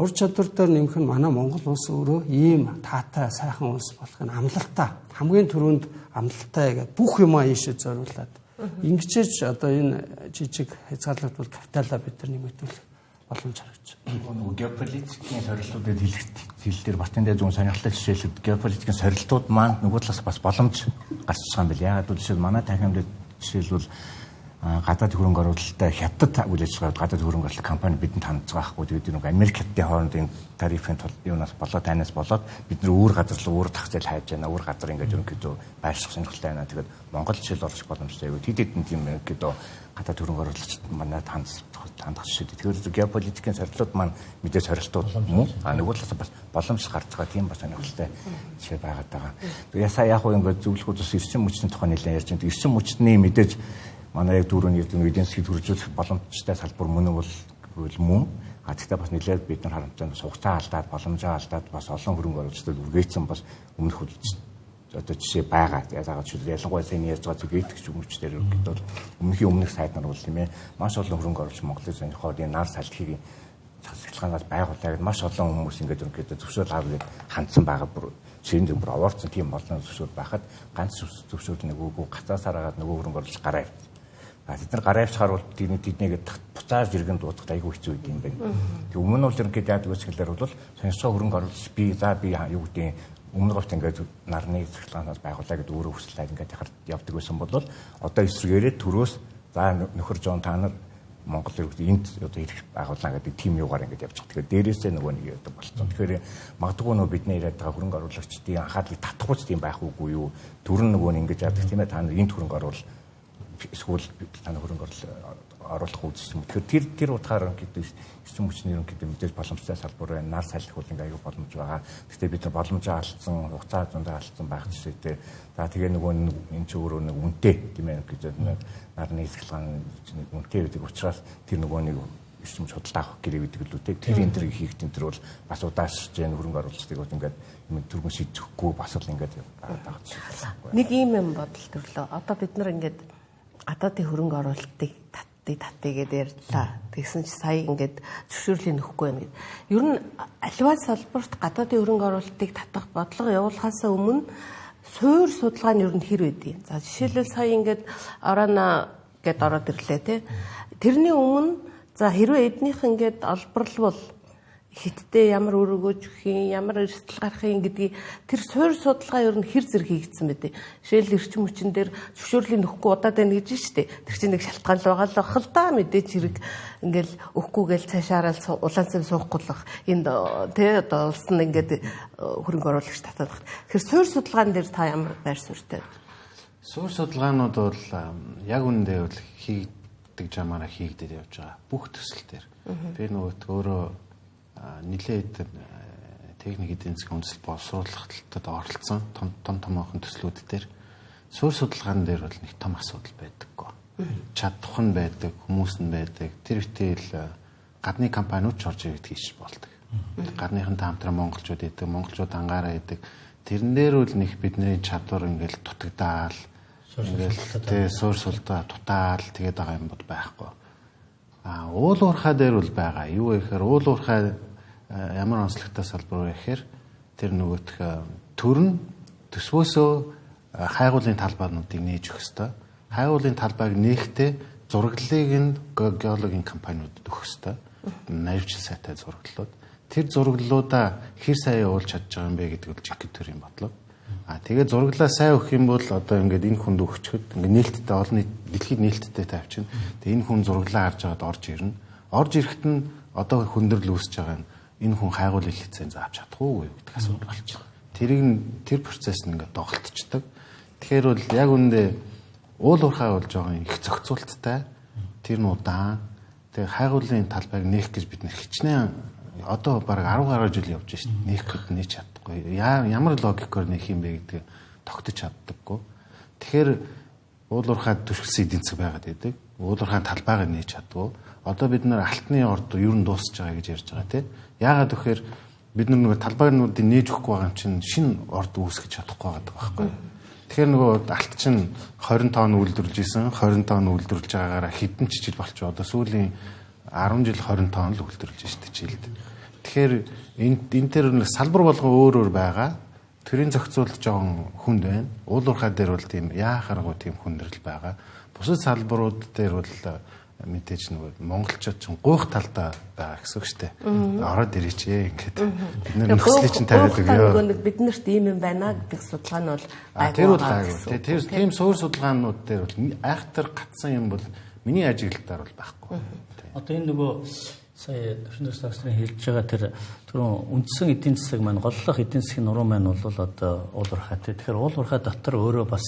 ур чадвар дээр нэмэх нь манай Монгол улс өөрөө ийм таатай сайхан улс болохын амлалтаа хамгийн түрүүнд амлалтаа гэдэг бүх юмаа ийшээ зориулаад ингэжээж одоо энэ жижиг хязгаарлагдвал капиталаа бид нар нэмэгдүүлэх боломж харагдаж байна. Нөгөө геополитикийн сорилтуудад хил дээр Батын дээр зүүн сонирхолтой жишээлбэл геополитикийн сорилтууд маань нөгөө талаас бас боломж гарч байгаа юм байна. Яагаад гэвэл манай танхимд жишээлбэл гадаад хөрөнгө оруулалттай хятад үйл ажиллагаа гадаад хөрөнгө оруулалт компани бидэнд хандж байгаа хгүй. Тэгээд нэг Америк хятадын хоорондын тарифын юунаас болоод танаас болоод бид нөр өөр газар руу өөр тах зээл хайж байна. Өөр газар ингээд ерөнхийдөө байрших сонирхолтой байна. Тэгээд Монгол жишээл олох боломжтой. Тэд хэдэн тийм ерөнхийдөө гадаад хөрөнгө оруулалт манайд хандах жишээ. Тэгэхээр геополитикийн сорилтууд маань мэдээ сорилтууд мөн нөгөө талаас бас боломж гарч байгаа тийм бас сонирхолтой жишээ байгаад байгаа. Тэгээд яг ингээд зөвлөхүүд бас эрчим хүчний тухай нэлээд ярьж байна. Эрчим хүчний мэдээж манай яг дөрөвний эдийн засгийг хөгжүүлэх боломжтой салбар мөн бол мөн. Гэхдээ бас нэлээд бид нар харамсалтай сугацаа алдаад, боломжоо алдаад бас олон хөрөнгө оруулалтад үргээсэн бас өмнөх одоо жишээ байгаа. Яагаад ч ялангуяа сайн ярьж байгаа зүг эдгч хүмүүстээр бол өмнөх сайд нар бол тийм ээ маш олон хөрөнгө оруулалт Монголын сонирхоод энэ нар салхийг цэцгэлгаанаас байгуулаад маш олон хүмүүс ингээд ерөнхийдөө зөвшөөрөл аваад хандсан байгаа бүр шинэ зөвөр аваарсан тийм олон зөвшөөрөл байхад ганц зөвшөөрөл нөгөөгүй гацаасаар агаад нөгөө хөрөнгө оруулалт гараа авчих. Бид нар гараа авчих харуул тэднийг буцааж иргэн дуудах айгүй хэцүү юм байна. Тэг өмнө нь бол ерөнхийдөө яадаг гэсгэлээр бол сонирхсан хөрөнгө оруулалт би юу гэдэг өмнө говьт ингээд нарны цэцгэлгаанаас байгуулаа гэдэг өөрөө хүслээд ингээд явдаг байсан бол одоо эсрэгээр төрөөс за нөхөр жоон та нар Монгол энд одоо ирэх байгууллаа гэдэг тим юугаар ингээд явж байгаа. Тэгэхээр дээрээсээ нөгөө нэг яадаг болсон. Тэгэхээр магадгүй нөгөө бидний яриад байгаа хөрөнгө оруулагчдын анхаарлыг татахгүй тийм байх үгүй юу? Төрн нөгөө нь ингээд яадаг тийм ээ та нар энд хөрөнгө оруул эсвэл таны хөрөнгө оруулах үзсэн юм. Тэгэхээр тэр утгаараа гэдэг эрчим хүчний ерөнхийдөө мэдээж боломжтой салбар байна. Нар салхих үл ингээ аюул боломж байгаа. Гэхдээ бид нар боломжоо алдсан, хугацаа зөндөө алдсан байх жишээтэй. За тэгээ нөгөө энэ ч өөрөө нэг үнэтэй тийм ээ гэдэг нарны цэцгэлгаан үнэтэй гэдэг учраас тэр нөгөө нэг эрчим худалдаа авах гэрээ гэдэг л үүтэй. Тэр энэ төр хийх энэ төр бол бас удаашж जैन хөрөнгө оруулалтыг бол ингээд түргэн шийдэхгүй бас л ингээд байгаа жишээ. Нэг юм бодол төрлөө. Одоо бид нар ингээд гадаадын хөрөнгө оруулалтыг татъя гэдээ ярьлаа. Тэгсэн чи сая ингээд зөвшөөрлийг нөхгүй байна гэд. Ер нь аливаа салбарт гадаадын хөрөнгө оруулалтыг татах бодлого явуулахаас өмнө суур судалгаа нь ер нь хэр байдیں۔ За жишээлбэл сая ингээд Орана гэд ороод ирлээ те. Тэрний өмнө за хэрвээ эднийх ингээд олборлол бол хиттэй ямар өргөж өгөх юм, ямар эрсдэл гарах юм гэдгийг тэр суур судалгаа ер нь хэр зэрэг хийгдсэн бэ? Жишээл эрчим хүчин дээр зөвшөөрлийг нөхгүй удаад байна гэж штэ. Тэр чинь нэг шалтгаан л байгаа л бах л да мэдээж хэрэг ингээл өгөхгүйгээл цаашаараа улаан цэв суухгүй л бах. Энд тэ одоо улс нь ингээд хөрөнгө оруулагч татаад бах. Тэр суур судалгаан дээр та ямар байр суурьтай? Суур судалгаанууд бол яг үүндээ бол хийгдэг жамаараа хийгдээд явж байгаа. Бүх төсөл дээр. Би нөгөө өөрөө нэлээд техник эдийн засгийн үндэслэл боловсруулалтад оролцсон томоохон төслүүд дээр суур судалгаан дээр бол нэг том асуудал байдаггүй. Чадах нь байдаг, хүмүүс нь байдаг. Тэр үтэл гадны компаниуд ч орж ирээд хийж болдог. Гадныхантай хамтран монголчууд идэг, монголчууд ангаараа идэг. Тэрэн дээр үл нэг бидний чадвар ингээл дутагдаал, ингээл суурь сулдаа дутаал тэгээд байгаа юм бол байхгүй. Уул уурхай дээр үл байгаа. Юу гэхээр уул уурхай ямар онцлогтой салбар вэ гэхээр тэр нөгөөх төрн төсвөөсөө хайгуулын талбайнуудыг нээж өгөх ёстой. Хайгуулын талбайг нээхдээ зураглалыг нь геологийн компаниудад өгөх ёстой. Наривчил сайтай зураглалууд. Тэр зураглалуудаа хэр сайн явуулж чадж байгаа юм бэ гэдэг нь жинхэнэ төрийн бодлого. Тэгээд зураглалаа сайн өгөх юм бол одоо ингээд энэ хүнд өгчөхөд ингээд нээлттэй олон дэлхийд нээлттэй тавьчихна. Тэгээд энэ хүн зураглалаа харж байгаад орж ирнэ. Орж ирэхэд нь одоо хүндрэл үүсэж байгаа нь энэ хүн хайгуулын лиценз авч чадах уу гэдэг асуудал болчихно. Тэр процесс нь ингээд доголдчихдаг. Тэгэхээр бол яг үүндээ уул уурхай болж байгаа их зохицуулттай. Тэр нь удаан. Тэгээд хайгуулын талбайг нээх гэж бид хичнээн одоо бараг 10 гаруй жил явж байна шүү дээ. Нээх гэд нээж чадахгүй. Ямар логикоор нээх юм бэ гэдгийг тогтож чаддаггүй. Тэгэхээр уул уурхай түшгэлсэн эдийн засаг байгаад байдаг. Уул уурхай талбайг нээж чаддгүй. Одоо бид нэр алтны орд ер нь дуусч байгаа гэж ярьж байгаа тийм. Яагаад гэхээр бид нөгөө талбайнуудыг нээж өгөхгүй байгаа юм чинь шинэ орд үүсгэж чадахгүй байгаа байхгүй. Тэгэхээр нөгөө алт чинь 20 тонн үйлдвэрлэж исэн, 20 тонн үйлдвэрлэж байгаагаараа хэдэн ч жил болчих. Одоо сүүлийн 10 жил 20 тонн л үйлдвэрлэж штэ жилд. Тэгэхээр энэ төр салбар болгон өөр байгаа. Төрийн зохицуулт жоон хүнд байна. Уул уурхай дээр бол тийм яахааргүй тийм хүндрэл байгаа. Бусад салбарууд дээр бол мэдээж нөгөө монголчууд ч гуйх талдаа байгаа гэсэн үг шүү дээ. Ороод ирээч ингээд бид нар нөхцөлийг чинь тавиад өгөө. Бид нарт ийм юм байна гэдэг судалгаа нь бол тэр бол гайгүй. Тэр тийм суур судалгаанууд дээр бол айхтар гатсан юм бол миний ажиглалтаар бол байхгүй. Одоо энэ нөгөө сая төвшнөөс тасрын хэлж байгаа тэр түрүүн үндсэн эдийн засаг маань голлох эдийн засгийн нуруу маань бол одоо уул уурхай. Тэгэхээр уул уурхай дотор өөрөө бас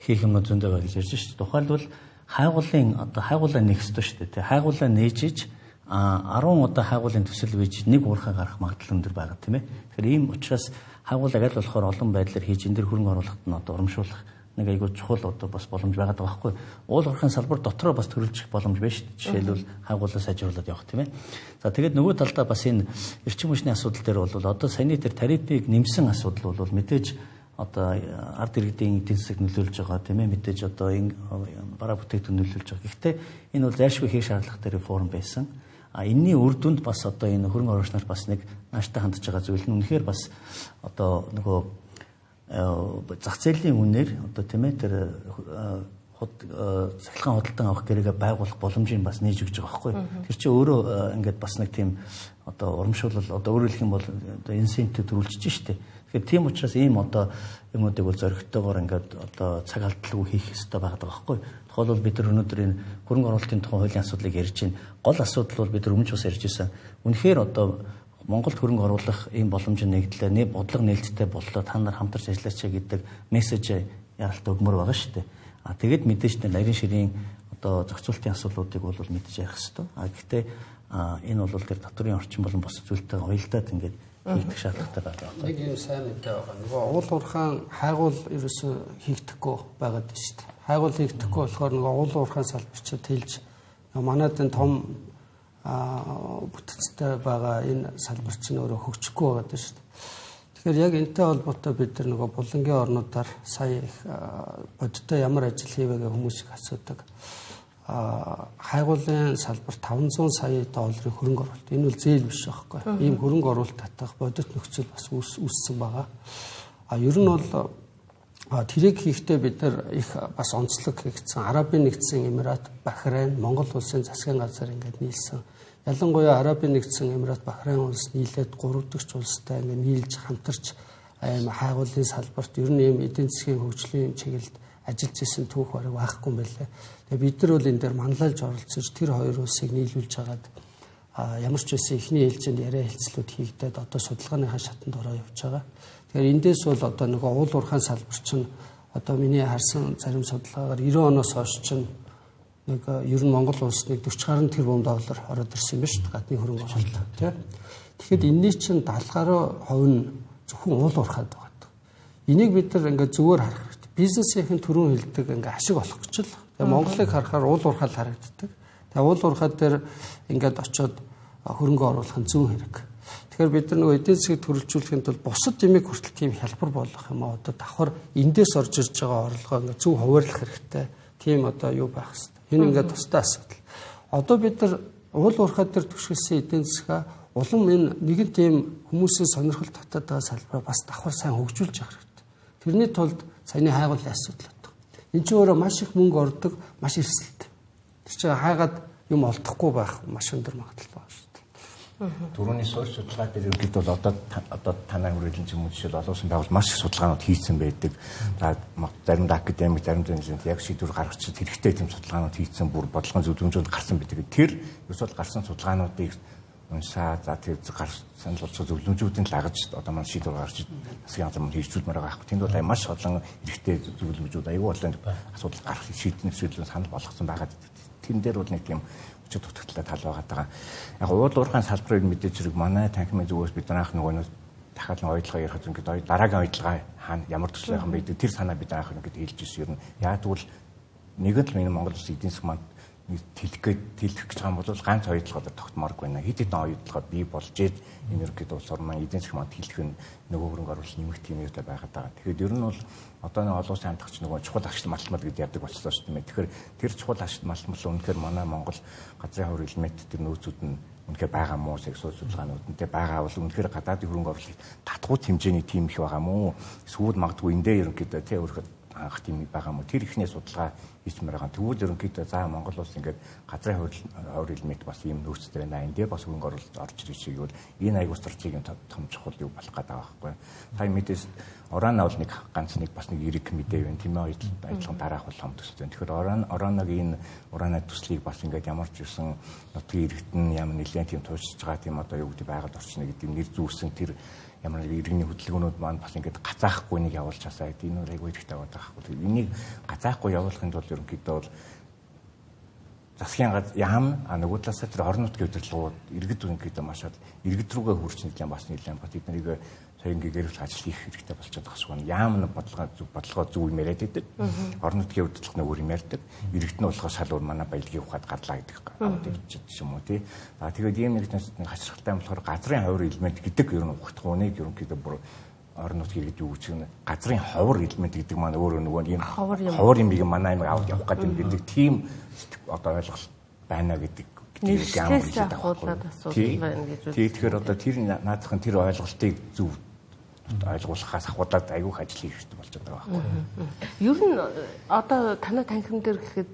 хийх юмнууд зөндөө байгаа гэж ярьж шүү дээ. Тухайлбал хайгуулаа нээх ёстой шүү дээ. Хайгуулаа нээжиж 10 удаа хайгуулын төсөл бийж нэг уурхай гарах магадлал өндөр байгаа тийм ээ. Тэгэхээр ийм учраас хайгуулаа аль болохоор олон байдлаар хийж энэ дэр хөрөнгө оруулалтад нь одоо урамшуулах нэг айгүй чухал одоо бас боломж байгаа байхгүй. Уул уурхайн салбар дотроо бас төрөлжих боломж байна шүү дээ. Жишээлбэл хайгуулаа сайжруулад явах тийм ээ. За тэгээд нөгөө талдаа бас энэ эрчим хүчний асуудал дээр бол одоо саяны тэр тарифыг нэмсэн асуудал бол мэдээж одоо ард иргэдийн эдийн засаг нөлөөлж байгаа тийм ээ. Мэдээж одоо энэ бараа бүтээгдэхүүн нөлөөлж байгаа. Гэхдээ энэ бол зайлшгүй хийх шаардлагатай реформ байсан. Энэний үр дүнд бас одоо энэ хөрөнгө оруулагч нар бас нэг нааштай хандж байгаа зүйл нь үнэхээр бас одоо нөгөө зах зээлийн үнээр одоо тийм ээ тэр цахилгаан худалдан авах гэрээгээ байгуулах боломжийг бас нээж өгч байгаа байхгүй. Тэр чинь өөрөө ингээд бас нэг тийм одоо урамшуулал одоо өөрөөр хэлэх юм бол одоо инсентив төрүүлж штэ. Тэгэхээр тийм учраас ийм одоо юмнуудыг бол зоригтойгоор ингээд одоо цаг алдалгүй хийх ёстой байгаа байхгүй. Тухайлбал бид нар өнөөдөр энэ хөрөнгө оруулалтын тухай хуулийн асуудлыг ярьж байна. Гол асуудал бол бид нар өмнө ч бас ярьж байсан. Үнэхээр одоо Монголд хөрөнгө оруулах ийм боломж нэгдлээ, бодлого нээлттэй боллоо. Та нар хамтарч ажиллаач гэдэг мессеж яралт өгмөр байгаа шүү дээ. Тэгээд мэдээж нарийн ширийн одоо зохицуултын асуудлуудыг бол мэдээж ярих хэрэгтэй. Гэхдээ энэ бол тэр татврын орчин болон бос зүйлтэй уялдаад ингээд хийх шаардлагатай байгаа. Нэг юм сайн мэдээ байгаа. Нөгөө уул уурхайн хайгуул ерөөсөө хийгдэхгүй байгаад байна шүү дээ. Хайгуул хийгдэхгүй болохоор нөгөө уул уурхайн салбарчид хэлж манайд энэ том бүтцтэй байгаа энэ салбарч нь өөрөө хөгжихгүй байгаад байна шүү дээ. Тэгэхээр яг энэтэй холбоотой бид нар нөгөө булангийн орнуудаар сая их бодиттой ямар ажил хийвэгээ хүмүүс их асуудаг. Хайгуулын салбар 500 сая долларын хөрөнгө оруулалт. Энэ бол зээл биш байхгүй. Ийм хөрөнгө оруулалт татах бодит нөхцөл бас үүссэн байгаа. Ер нь бол тэрийг хийхдээ бид нар их бас онцлог хийгдсэн. Арабын нэгдсэн Эмират, Бахрейн, Монгол улсын засгийн газар ингээд нийлсэн. Ялангуяа Арабын нэгдсэн Эмират, Бахрейн улс нийлээд 3 дахь улстай ингээд нийлж хамтарч хайгуулын салбарт ер нь ийм эдийн засгийн хөгжлийн чиглэлд ажиллаж исэн түүх бараг байхгүй юм байлаа. Тэгээ бид нар бол энэ дээр манлайлж оролцож тэр хоёр улсыг нийлүүлж хагаад ямар ч байсан эхний ээлжинд яриа хэлцлүүд хийгдээд одоо судалгааныхаа шатанд ороо явж байгаа. Тэгэхээр эндээс бол одоо нөгөө уул уурхайн салбар чинь одоо миний харсан зарим судалгаагаар 90 оноос хойш чинь нэг ер нь Монгол улс нэг 40 гаруй тэрбум доллар ороод ирсэн юм ба шүү дээ гадны хөрөнгө оруулалт тийм. Тэгэхэд энэний чинь 70 гаруй хувь нь зөвхөн уул уурхайд байгаа. Энийг бид нар ингээд зүгээр харах хэрэгтэй. Бизнесийн төрөн хилдэг ингээд ашиг олох гэж л. Тэгээ Монголыг харахаар уул уурхай харагддаг. Тэгээ уул уурхай дээр ингээд очиод хөрөнгө оруулах нь зөв хэрэг. Тэгэхээр бид нар нөгөө эдийн засгийг төрөлжүүлэхэд бол бусад юмыг хүртэл тийм хялбар болгох юм аа. Одоо давхар эндээс орж ирж байгаа орлогоо ингээ зөв хуваарлах хэрэгтэй. Тийм одоо юу байх хэвээр. Энэ ингээ тусдаа асуудал. Одоо бид нар уул уурхай дээр түшгэлсэн эдийн засгаа улам энэ нэгэн тийм хүмүүсийн сонирхол татаад байгаа салбараа бас давхар сайн хөгжүүлж явах хэрэгтэй. Тэрний тулд саяны хайгуулын асуудал байна. Энд чинь өөрөө маш их мөнгө ордог, маш эрсдэлтэй. Тэр чинь хайгаад юм олдохгүй байх маш өндөр магадлал байна шүү дээ. Түрүүний суурь судалгаа дээр үед бол одоо танай хүрээлэн ч юм уу жишээл олон улсын байгуул маш их судалгаанууд хийсэн байдаг. За заримдаа академик, заримдаа яг шийдвэр гаргачих хэрэгтэй тийм судалгаанууд хийсэн бүр бодлогын зөвлөмжөнд гарсан байдаг. Тэр ерөөсөө гарсан судалгаануудыг уншаа за тэр санал болцоо зөвлөмжүүдийн л агаж одоо маань шийдвэр гаргаж засгийн газар мөн хэрэгжүүлмээр байгаа хэрэг. Тэнд бол маш олон эрхтэй зөвлөмжүүд аюул олон асуудал гарах шийдвэр санал болгосон байгаа. Тэн дээр бол нэг тийм өчигд дутагдлаа тал байгаа. Яг уул уурхайн салбарыг мэдээж хэрэг манай танхимын зүгээс бид наах нөгөө дахиад нэг ойлгоо ярих ингээд дараагийн ойлгоо хаана ямар төсөл байх юм бэ гэдэг тэр санаа бид наах ингээд хэлж ирсэн юм. Яг тэгвэл нэгэн л миний Монгол Улсын эдийн засаг маань тэлэх гэж байгаа юм бол ганц хоёрдлагаар тогтмооргүй байна. Хэд хэдэн хоёрдлагаа бий болж ээд энэ ерөнхийдөө улс орн маань эдийн засаг маань тэлэх нь нөгөө хөрөнгө оруулалт нэмэх тийм юутай байгаад байгаа. Тэгэхээр ер нь бол одоо нэг олон улсын хамтлагч нөгөө чухал ашигт малтмал гэдэг ярьдаг болчихлоо шүү дээ. Тэгэхээр тэр чухал ашигт малтмал үнэхээр манай Монгол газрын хуур элемент тэр нөөцүүд нь үнэхээр байгаа мó сексуал судалгаанууд нь тэ байгаа бол үнэхээр гадаадын хөрөнгө оруулалт татгуут хэмжээний тийм их байгаа мó. Эсвэл магадгүй энэ дээр ерөнхийдөө тэ өөрөөр анх тийм байгаа мó. Тэр ихний судалгаа хиймээр байгаа. Тэгвэл ерөнхийдөө за Монгол улс ингээд газрын хуур элемент бас ийм нөөцтэй байна. Энд дээр бас хөрөнгө оруулалт орж ирэх шиг бол энэ аягүй стратегийн том чухал юу болох гэдэг байгаа байхгүй. Та мэдээс Орано бол нэг ганц нэг бас нэг эрэг мэдээ байна. Тийм ээ ажиллагаан дараах бол том төсөл байна. Тэгэхээр Ороногийн энэ ураны төслийг бас ингээд ямар ч юусэн нутгийн иргэдэн ямар нэлээд тийм туушиж байгаа тийм одоо юу гэдэг байгаль орчны гэдэг нэр зүүсэн тэр ямар нэг иргэний хөдөлгөөнүүд маань бас ингээд гацаахгүй нэг явуулж часаа гэдэг энэ аягүй хэрэгтэй байгаа байхгүй. Энийг гацаахгүй явуулахын тулд ерөнхийдөө бол засгийн газар яам нөгөө талаасаа тэр орон нутгийн удирдлагууд иргэд ерөнхийдөө маш их иргэд рүүгээ хурц нэлээд бас нэлээд бат эднийг саяны гэрэл ажил хийх хэрэгтэй болчиход байгаа шүү. Яам нь бодлогоо зөв юм яриад байдаг. Орон нутгийн удирдлага нөгөө юм ярьдаг. Иргэд нь болохоо шал өөр манай баялагын ухаад гарлаа гэдэг юм уу тий. За тэгээд ийм нэг хачирхалтай юм болохоор газрын ховор элемент гэдэг ер нь ухах хүнийг ерөнхийдөө бүр орон нутгийн иргэд юу гэж байна. Газрын ховор элемент гэдэг маань өөрөө нөгөө ийм ховор юм манай юм аваад явах гэдэг тийм одоо ойлголт байна гэдэг ямар хэлээд байгаа вэ? Тэгэхээр одоо тэр наадахын тэр ойлголтыг зөв ойлгуулахаас ахуулаад аягүй ажил хийх хэрэгтэй болчиход байгаа байхгүй. Ер нь одоо танай танхим дээр гэхэд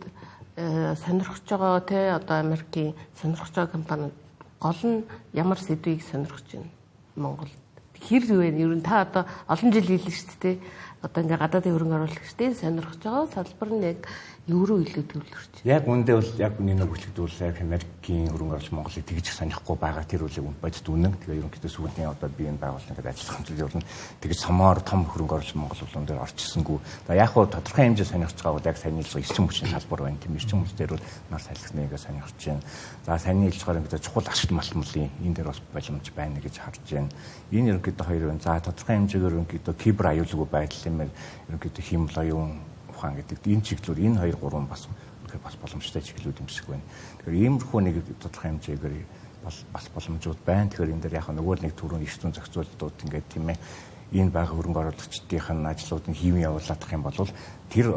сонирхож байгаа те одоо Америкийн сонирхож байгаа компани гол нь ямар сэдвийг сонирхож байна Монголд? Хэр вэ? Ер нь та одоо олон жил хийлээ шүү дээ. Одоо ингээ гадаадын хөрөнгө оруулагчдын сонирхож байгаа салбар нь яг юу руу илүү төвлөрч? Яг үндэ бол яг үнэнийг хүчлэгдүүл яг Америкийн хөрөнгө оруулагч Монголыг тэгж сонихгүй байгаа тэр үлийг бодит үнэн. Тэгээ ерөнхийдөө сүүлийн одоо биеийн байгууллагын гэдэг ажиллах хамтлал ер нь тэгж самаар том хөрөнгө оруулагч Монгол улсууд дээр орчихсонгүй. За яг хуу тодорхой хэмжээ сонирхож байгаа бол яг сайн хэлж эрчим хүчний салбар байна. Тийм эрчим хүч дээр бол нар салхиныг сонирхож байна. За сайн хэлж байгаа ингээд чухал ашигт малтмалын энэ дээр бас боломж байна гэж харж байна. Энэ ерөнхийдөө хоёр байна. За тодорхой хэмжээгээр ерөнхийдөө кибер аюулгүй байдал юм ерөнхийдөө химэл оюун ухаан гэдэг энэ чиглэлүүд энэ 2 3 бас үнэхээр бас боломжтой чиглэлүүд юм шиг байна. Тэгэхээр иймэрхүү нэг тодорхой хэмжээгээр бас боломжууд байна. Тэгэхээр энэ дээр яг нөгөө нэг төрөний эрс зүйн зохицуултууд ингээд тийм ээ энэ байгаа хөрөнгө оруулагчдын ажлууд нь хийм явуулах юм бол тэр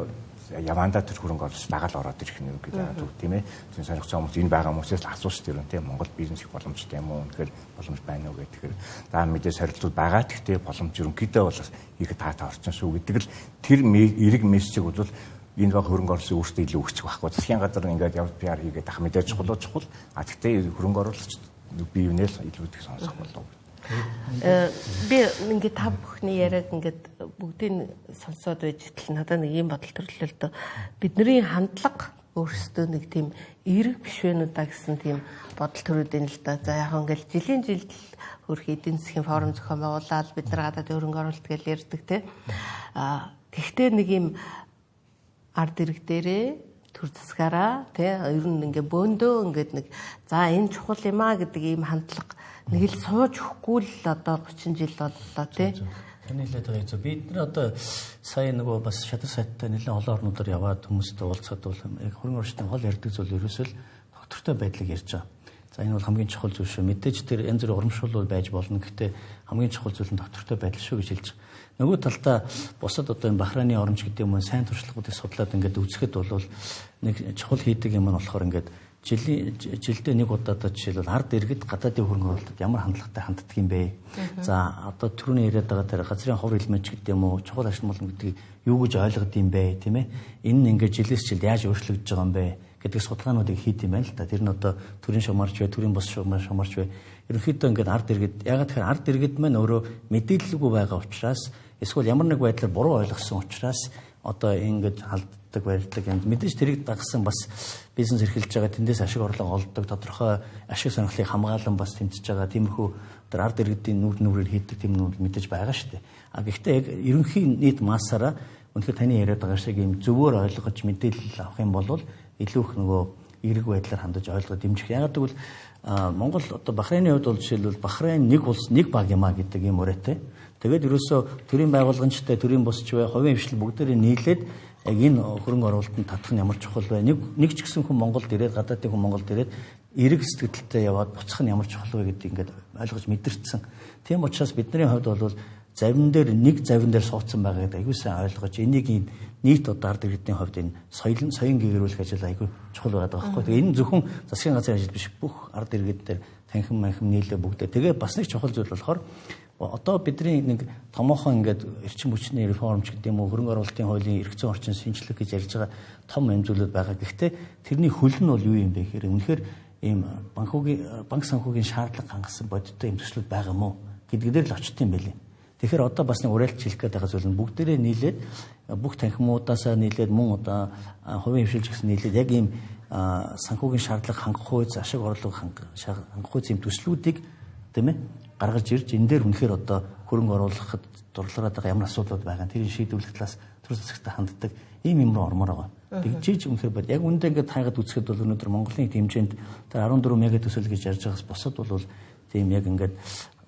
явандаа тэр хөрөнгө оруулалт дагаал ороод ирэх нь үг гэдэг тийм ээ. Зөв сонирхож байгаа хүмүүс энэ байгаа хүмүүсээс л асууж тэр нь тийм Монгол бизнес их боломжтой юм уу? Тэгэхээр боломж байна уу гэх. Тэгэхээр за мэдээ сорилтууд байгаа. Гэхдээ боломж ерөнхийдөө бол их таатай орчин шүү гэдэг л тэр эрэг мессежийг бол энэ баг хөрөнгө оруулалтын өөртөө илүү өгчих байхгүй. Засгийн газар ингээд яв PR хийгээд ах мэдээж чухал. А гэхдээ хөрөнгө оруулагч бие биенээс илүү их сонсох болов. Би ингээд та бүхний яриаг ингээд бүгдийг сонсоод байж тал надад нэг юм бодол төрлөө л дөө. Бидний хандлага өөрсдөө нэг тийм эрэг биш вэ нүдаа гэсэн тийм бодол төрөөд байна л да. За яг ингээд жилийн жилд хөрх эдийн засгийн форум зохион байгуулаад бид нар гадаад хөрөнгө оруулалт гэж ярьдаг те. Гэхдээ нэг юм ард ирэг дээрээ төр засгаараа те ер нь ингээд бөөндөө ингээд нэг за энэ чухал юм а гэдэг ийм хандлага нэг л сууж өгөхгүй л одоо 30 жил боллоо тий. Таны хэлээд байгаа зөв. Бид нар одоо сая нөгөө бас шадар сайттай нэлээд олон орнуудаар яваад хүмүүстэй уулзаад бол яг хөрөнгө оруулалтын хол ярьдаг зүйл ерөөсөө доктортой байдлыг ярьж байгаа. За энэ бол хамгийн чухал зүйл шүү. Мэдээж тэр янз бүрийн урамшуул байж болно. Гэхдээ хамгийн чухал зүйл нь доктортой байдал шүү гэж хэлж байгаа. Нөгөө талдаа бусад одоо энэ Бахрейны оромж гэдэг юм сайн туршлагуудыг судлаад ингээд үзэхэд бол нэг чухал хийдэг юм нь болохоор ингээд жилдээ нэг удаадаа жишээлбэл ард иргэд гадаадын хөрөнгө оруулалтад ямар хандлагатай ханддаг юм бэ? За одоо түрүүний яриад байгаа тэр газрын ховор элемент гэдэг юм уу, чухал ашиг болно гэдгийг юу гэж ойлгоод юм бэ, тийм ээ? Энэ нь ингээд жилээс жилд яаж өөрчлөгдөж байгаа юм бэ гэдэг судалгаануудыг хийд юм байна л да. Тэр нь одоо төрийн шумарч бай, төрийн бос шумарч бай. Ерөнхийдөө ингээд ард иргэд ягаад тэгэхээр ард иргэд маань өөрөө мэдээлэлгүй байгаа учраас эсвэл ямар нэг байдлаар буруу ойлгосон учраас одоо ингээд халддаг байрдаг юм. Мэдээж тэрийг дагсан бас бизнес эрхэлж байгаа тэндээс ашиг орлого олдог тодорхой ашиг сонирхлыг хамгаалan бас тэмцэж байгаа тиймэрхүү одоо ард иргэдийн нүрээр хийдэг тийм нь мэдээж байгаа шүү дээ. А гэхдээ яг ерөнхий нийт массаараа үнэхээр таны яриад байгаа шиг юм зөвөр ойлгож мэдээлэл авах юм бол илүү их нөгөө эерэг байдлаар хандаж ойлгоод дэмжих. Ягаад гэвэл Монгол одоо Бахрейны хувьд бол жишээлбэл Бахрейн нэг улс нэг баг юмаа гэдэг юм уриатай. Тэгээд ерөөсөө төрийн байгууллагынчтай төрийн босч бай, хувийн хвшил бүгдээрээ нийлээд яг энэ хөрөнгө оруулалтанд татах нь ямар чухал вэ? Нэг ч гэсэн хүн Монголд ирээд гадаадын хүн Монголд ирээд эерэг сэтгэлдээ яваад буцах нь ямар чухал вэ гэдгийг ингээд ойлгож мэдэрсэн. Тийм учраас бидний хувьд бол завин дээр суудсан байгаа гэдэг аягүй сайн ойлгож энийг нийт одоо ард иргэдийн хувьд энэ соён гэгэрүүлэх ажил аягүй чухал байгаа байхгүй. Тэгээ энэ зөвхөн засгийн газрын ажил биш бүх ард иргэд дээр танхим нийлээ бүгдээ. Тэгээ бас нэг чухал зүйл болохоор одоо бидний нэг томоохон ингээд эрчим хүчний реформч гэдэг юм уу хөрөнгө оруулалтын хуулийн эрх зүйн орчин шинжилгээ гэж ярьж байгаа том эмзүүлүүд байгаа. Гэхдээ тэрний хөл нь бол юу юм бэ гэхээр үнэхээр ийм банк санхүүгийн шаардлага хангасан бодиттой юм төслүүд байгаа мó гэдгээр л очт юм байли. Тэгэхээр одоо бас нэг уриалж хэлэх гээд байгаа зүйл нь бүгдээрээ нийлээд бүх танхимуудаасаа нийлээд мөн одоо хувийн хвшилж гэсэн нийлээд яг ийм санхүүгийн шаардлага хангах хууз, ашиг орлого хангах хууз юм төслүүдийг тийм ээ гаргаж ирж энэ дээр үнэхээр одоо хөрөнгө оруулахад дурлаад байгаа ямар асуудлууд байгаа тэрийг шийдвэрлэх талаас төр засагтай ханддаг ийм юм руу ормоор байгаа. Тэгжиж үнэхээр бод яг үүндээ ингээд хайгаад үзэхэд бол өнөөдөр Монголын хэмжээнд тэр 14 мега төсөл гэж ярьж байгаас бусад бол тийм яг ингээд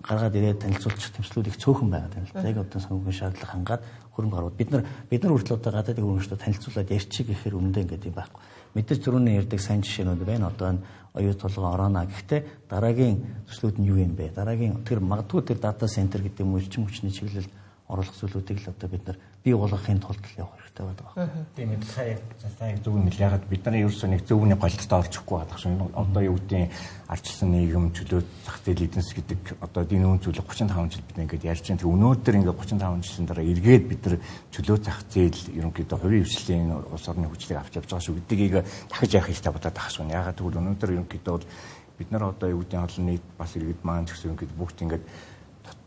гаргаад ирээд танилцуулчих тэмцлүүд их цөөхөн байгаа юм л да. Яг одоо санхүүгийн шаардлага хангаад хөрөнгө оруулалт бид нар хүртэл одоо гадаадын хөрөнгөчдөө танилцуулаад ярьчих гэхээр өмнөдөө ингээд юм байхгүй. Мэдээж түрүүний ярьдаг сайн жишээнүүд байна. Одоо энэ оюу толгой ороона. Гэхдээ дараагийн төслүүд нь юу юм бэ? Дараагийн тэр магадгүй тэр дата центр гэдэг юм уу эрчим хүчний чиглэлд оруулах зүйлүүдийг л одоо бид нар бий болгохын тулд явах хэрэгтэй байдаг. Тийм ээ сая зөв нь ягаад бид нар ерөөсөө нэг зөвхөн голцолд орчихгүй байгаа шүү. Одоо юу гэдэг ардчилсан нийгэм чөлөө зах зээл эдэнс гэдэг одоо энэ үн зүйлийг 35 жил бид ингээд ярьж байгаа. Тэг өнөөдөр ингээд 35 жилийн дараа эргээд бид нар чөлөө зах зээл ерөнхийдөө хувийн хвшлийн улс орны хүчлийг авч явж байгаа шүү гэдгийг дахиж яах хэрэгтэй бодоод байгаа шүү. Ягаад гэвэл өнөөдөр ерөнхийдөө бид нар одоо юу гэдэг олон нийт бас иргэд маань ч гэсэн ингээд бүгд ингээд